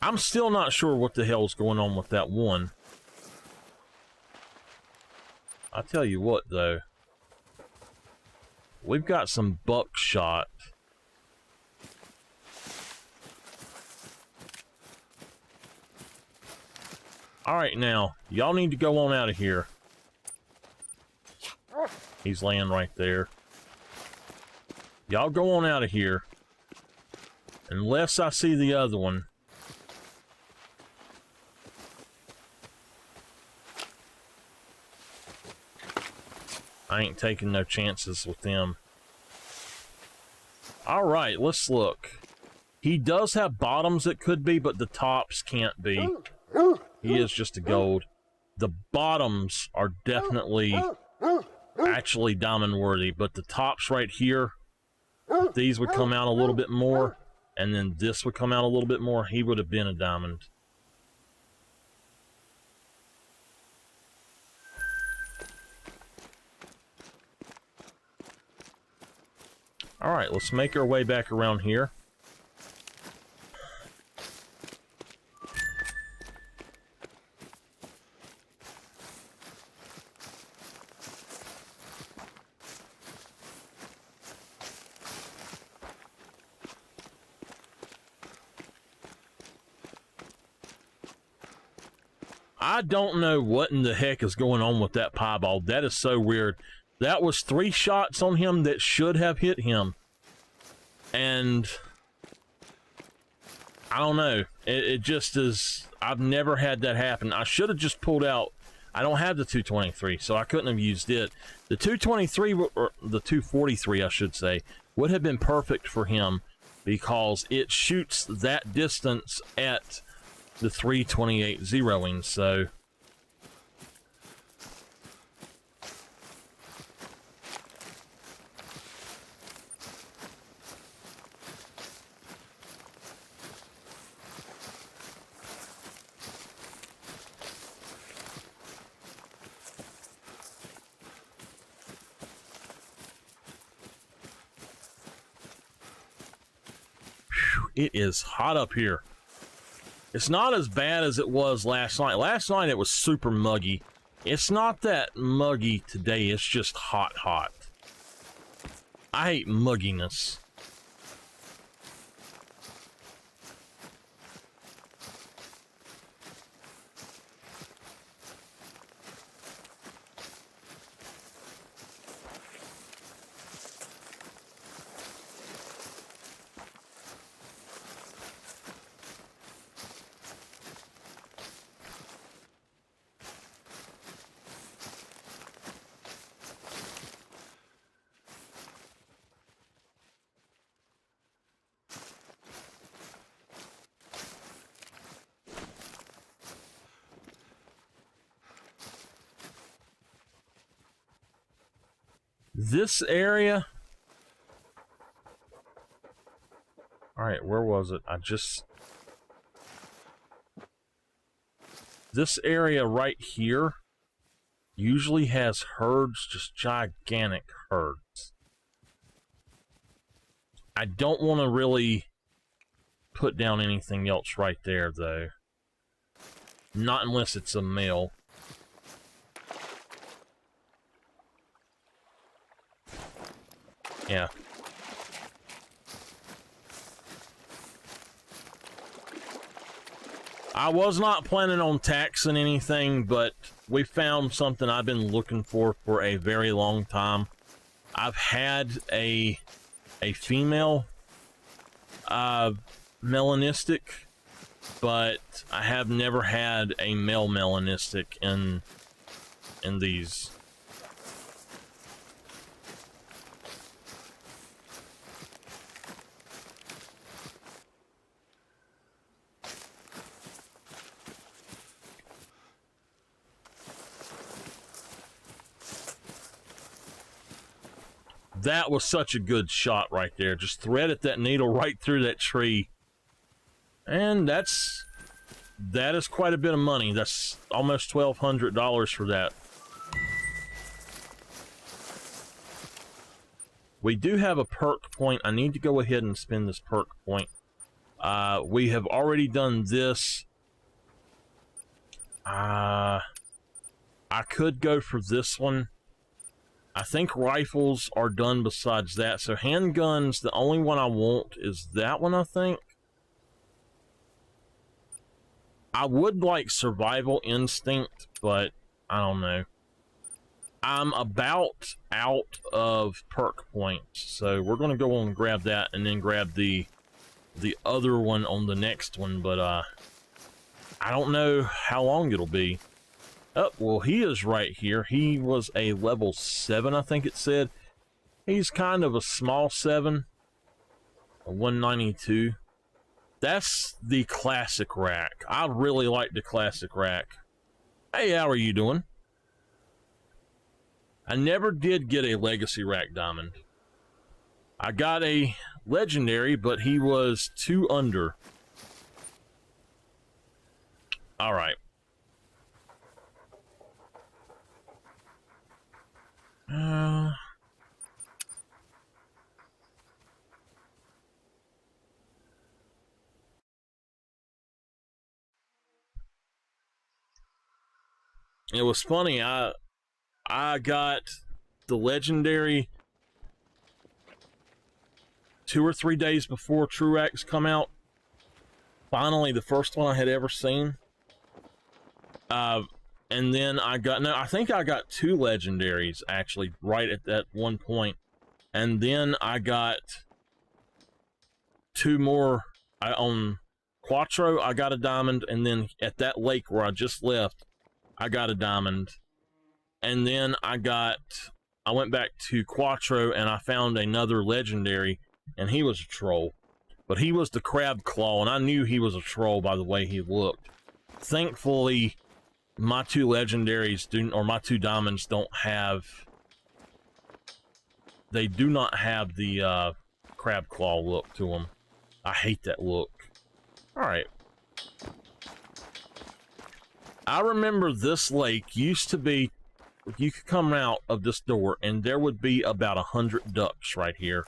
I'm still not sure what the hell's going on with that one. I tell you what, though. We've got some buckshot. All right, now, y'all need to go on out of here. He's laying right there. Y'all go on out of here. Unless I see the other one. I ain't taking no chances with them. All right, let's look. He does have bottoms that could be, but the tops can't be. He is just a gold. The bottoms are definitely actually diamond worthy, but the tops right here, these would come out a little bit more, and then this would come out a little bit more. He would have been a diamond. All right, let's make our way back around here. I don't know what in the heck is going on with that piebald. That is so weird. That was 3 shots on him that should have hit him. And I don't know. It just is. I've never had that happen. I should have just pulled out. I don't have the 223, so I couldn't have used it. The 223, or the 243, I should say, would have been perfect for him because it shoots that distance at the 328 zeroing, so it is hot up here. It's not as bad as it was last night. Last night it was super muggy. It's not that muggy today. It's just hot, hot. I hate mugginess. This area... Alright, where was it? This area right here usually has herds, just gigantic herds. I don't want to really put down anything else right there, though. Not unless it's a male. Yeah. I was not planning on taxing anything, but we found something I've been looking for a very long time. I've had a female melanistic, but I have never had a male melanistic in these. That was such a good shot right there. Just threaded that needle right through that tree. And that is quite a bit of money. That's almost $1,200 for that. We do have a perk point. I need to go ahead and spend this perk point. We have already done this. I could go for this one. I think rifles are done besides that. So handguns, the only one I want is that one, I think. I would like survival instinct, but I don't know. I'm about out of perk points, so we're going to go on and grab that and then grab the other one on the next one, but I don't know how long it'll be. Oh, well, he is right here. He was a level 7, I think it said. He's kind of a small 7, a 192. That's the classic rack. I really like the classic rack. Hey, how are you doing? I never did get a legacy rack diamond. I got a legendary, but he was 2 under. All right. It was funny. I got the legendary 2 or 3 days before True Racks come out. Finally, the first one I had ever seen. And then I think I got 2 legendaries actually right at that one point. And then I got 2 more. On Quattro, I got a diamond, and then at that lake where I just left, I got a diamond. And then I went back to Quattro and I found another legendary, and he was a troll. But he was the crab claw, and I knew he was a troll by the way he looked. Thankfully, my 2 legendaries my 2 diamonds they do not have the crab claw look to them. I hate that look. All right. I remember this lake used to be, you could come out of this door and there would be about 100 ducks right here.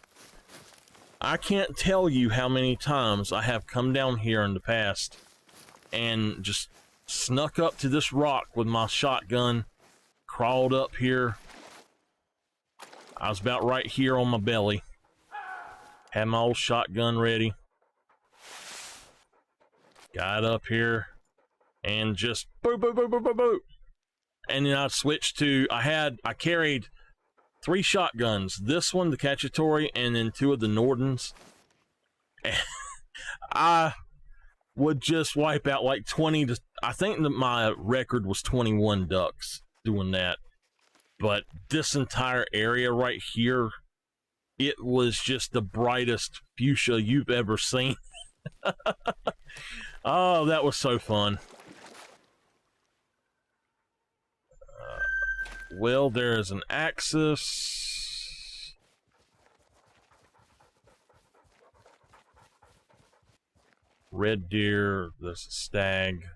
I can't tell you how many times I have come down here in the past and just snuck up to this rock with my shotgun, crawled up here. I was about right here on my belly. Had my old shotgun ready. Got up here and just boop, boop, boop, boop, boop, boop. And then I switched to, I carried 3 shotguns. This one, the Cacciatore, and then 2 of the Nordens. And I would just wipe out like 20 to, I think that my record was 21 ducks doing that. But this entire area right here, it was just the brightest fuchsia you've ever seen. Oh, that was so fun. Well, there's an axis. Red deer, there's a stag.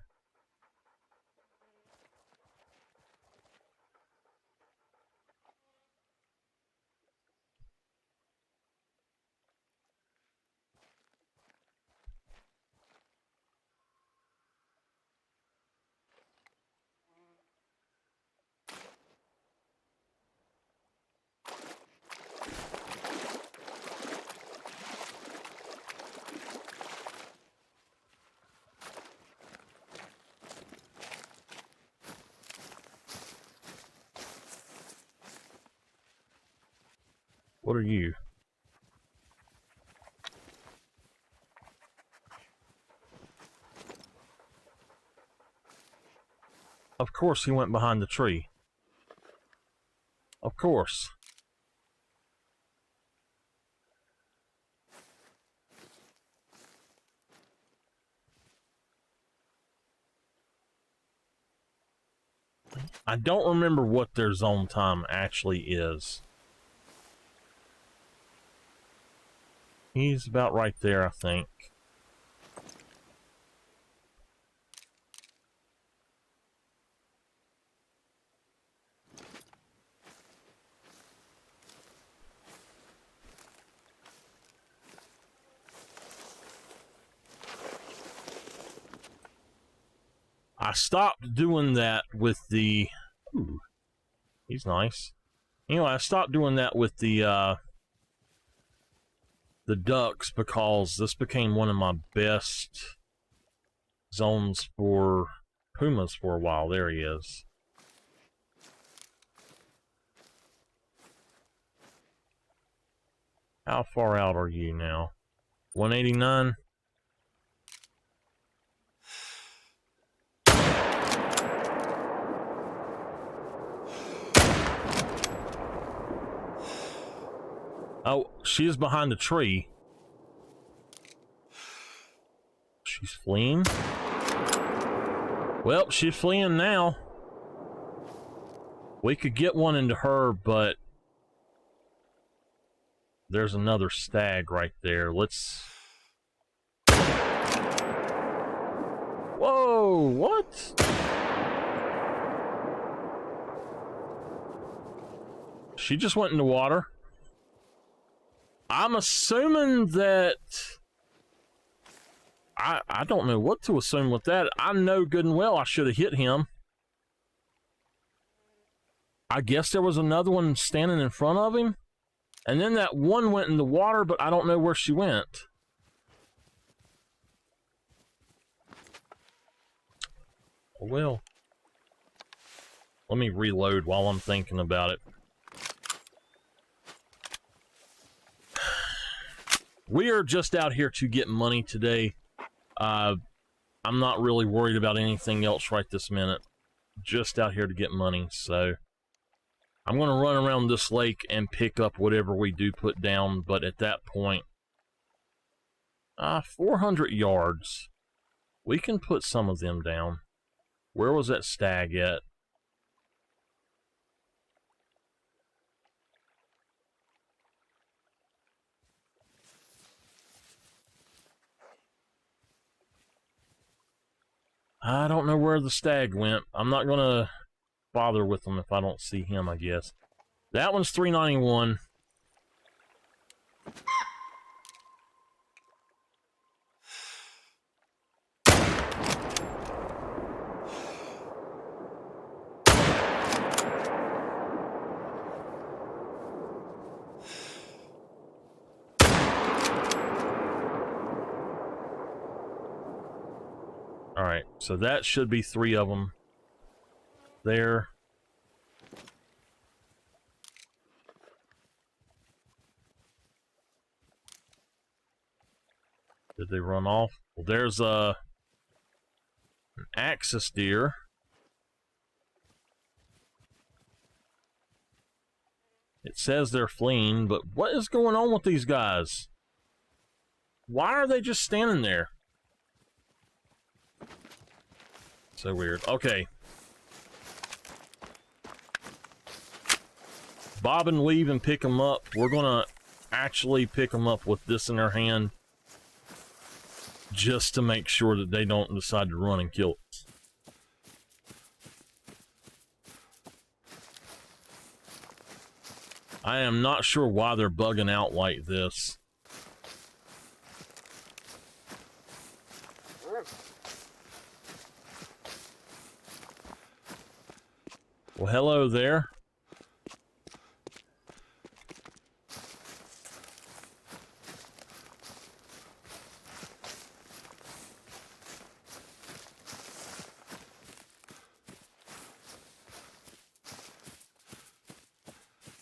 What are you? Of course he went behind the tree. Of course. I don't remember what their zone time actually is. He's about right there, I think. I stopped doing that with the... Ooh, he's nice. Anyway, I stopped doing that with the ducks because this became one of my best zones for pumas for a while. There he is. How far out are you now? 189? Oh, she's behind the tree. She's fleeing. Well, she's fleeing now. We could get one into her, but there's another stag right there. Let's... Whoa, what? She just went in the water. I'm assuming that... I don't know what to assume with that. I know good and well I should have hit him. I guess there was another one standing in front of him. And then that one went in the water, but I don't know where she went. Well, let me reload while I'm thinking about it. We are just out here to get money today. I'm not really worried about anything else right this minute. Just out here to get money, so I'm going to run around this lake and pick up whatever we do put down, but at that point, 400 yards. We can put some of them down. Where was that stag at? I don't know where the stag went. I'm not going to bother with him if I don't see him, I guess. That one's 391. Alright, so that should be 3 of them there. Did they run off? Well, there's an axis deer. It says they're fleeing, but what is going on with these guys? Why are they just standing there? So weird. Okay. Bob and weave and pick them up. We're gonna actually pick them up with this in our hand, just to make sure that they don't decide to run and kill us. I am not sure why they're bugging out like this. Well, hello there.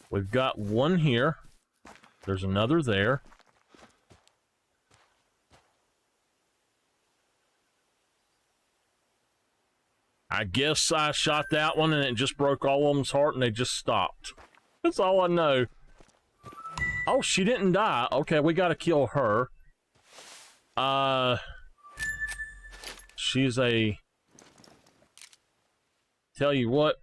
We've got one here. There's another there. I guess I shot that one and it just broke all of them's heart and they just stopped. That's all I know. Oh, she didn't die. Okay, we gotta kill her. She's a... Tell you what.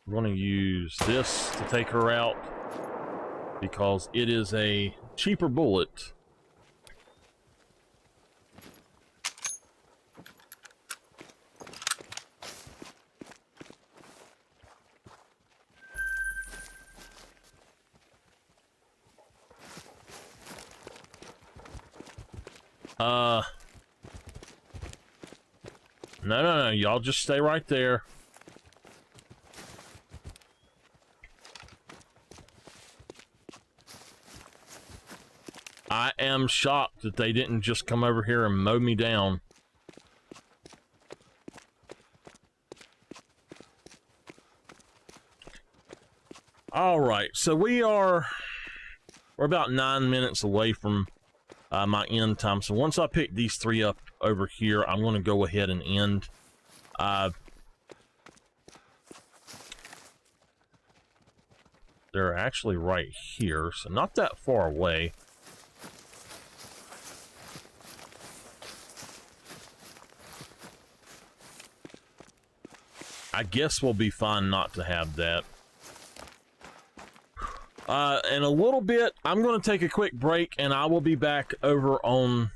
I'm gonna use this to take her out because it is a cheaper bullet. No, y'all just stay right there. I am shocked that they didn't just come over here and mow me down. All right, so we're about 9 minutes away from my end time. So once I pick these 3 up over here, I'm going to go ahead and end. They're actually right here, so not that far away. I guess we'll be fine not to have that. In a little bit, I'm going to take a quick break, and I will be back over on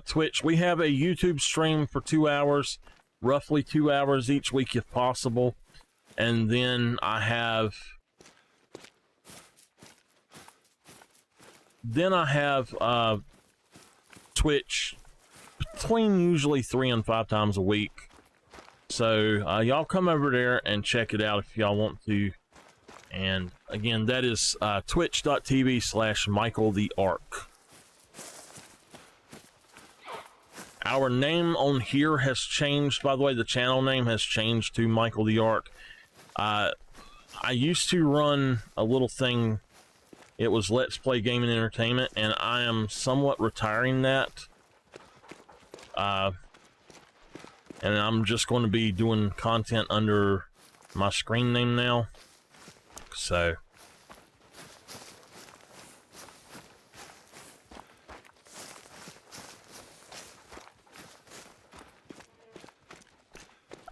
Twitch. We have a YouTube stream for 2 hours, roughly 2 hours each week if possible. And then I have... Twitch between usually 3 and 5 times a week. So y'all come over there and check it out if y'all want to. And again, that is twitch.tv/MichaelTheArch. Our name on here has changed. By the way, the channel name has changed to MichaelTheArch. I used to run a little thing. It was Let's Play Gaming Entertainment, and I am somewhat retiring that. And I'm just going to be doing content under my screen name now. So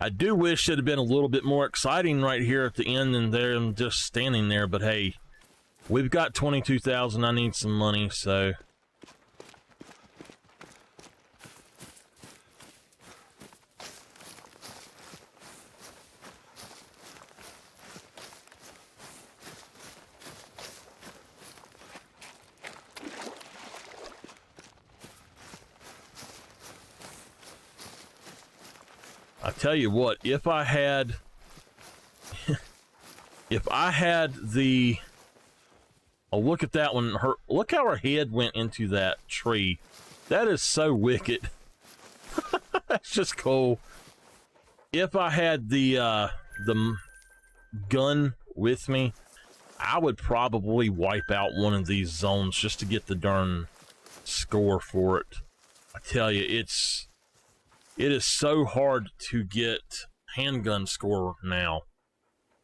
I do wish it had been a little bit more exciting right here at the end than there and just standing there, but hey, we've got 22,000. I need some money, so I tell you what, if I had the, oh, look at that one. Look how her head went into that tree. That is so wicked. That's just cool. If I had the gun with me, I would probably wipe out one of these zones just to get the darn score for it. I tell you, it is so hard to get handgun score now.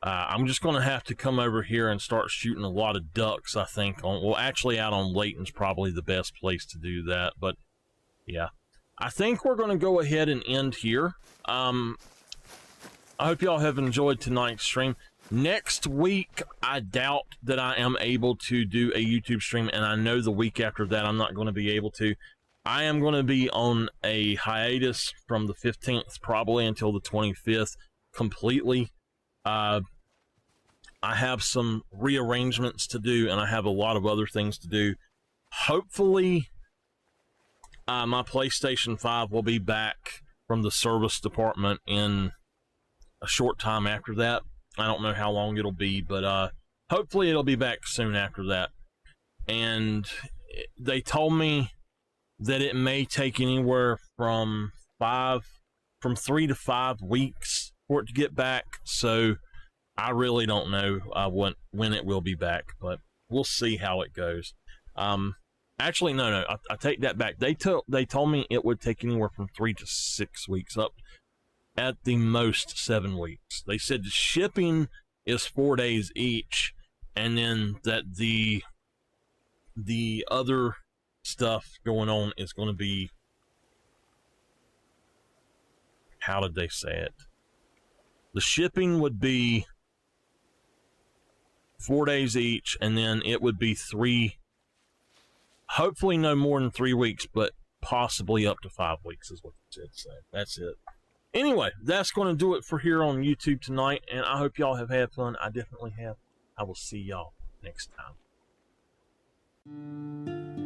I'm just going to have to come over here and start shooting a lot of ducks, I think. Well, actually, out on Layton's probably the best place to do that. But, yeah. I think we're going to go ahead and end here. I hope y'all have enjoyed tonight's stream. Next week, I doubt that I am able to do a YouTube stream. And I know the week after that, I'm not going to be able to. I am going to be on a hiatus from the 15th probably until the 25th completely. I have some rearrangements to do, and I have a lot of other things to do. Hopefully, my PlayStation 5 will be back from the service department in a short time after that. I don't know how long it'll be, but hopefully it'll be back soon after that. And they told me that it may take anywhere from 3 to 5 weeks for it to get back. So I really don't know when it will be back, but we'll see how it goes. Actually, no, I take that back. They told me it would take anywhere from 3 to 6 weeks, up at the most 7 weeks. They said the shipping is 4 days each, and then that the other stuff going on is going to be, how did they say it? The shipping would be 4 days each, and then it would be 3, hopefully no more than 3 weeks, but possibly up to 5 weeks is what they said. So that's it. Anyway, that's going to do it for here on YouTube tonight, and I hope y'all have had fun. I definitely have. I will see y'all next time.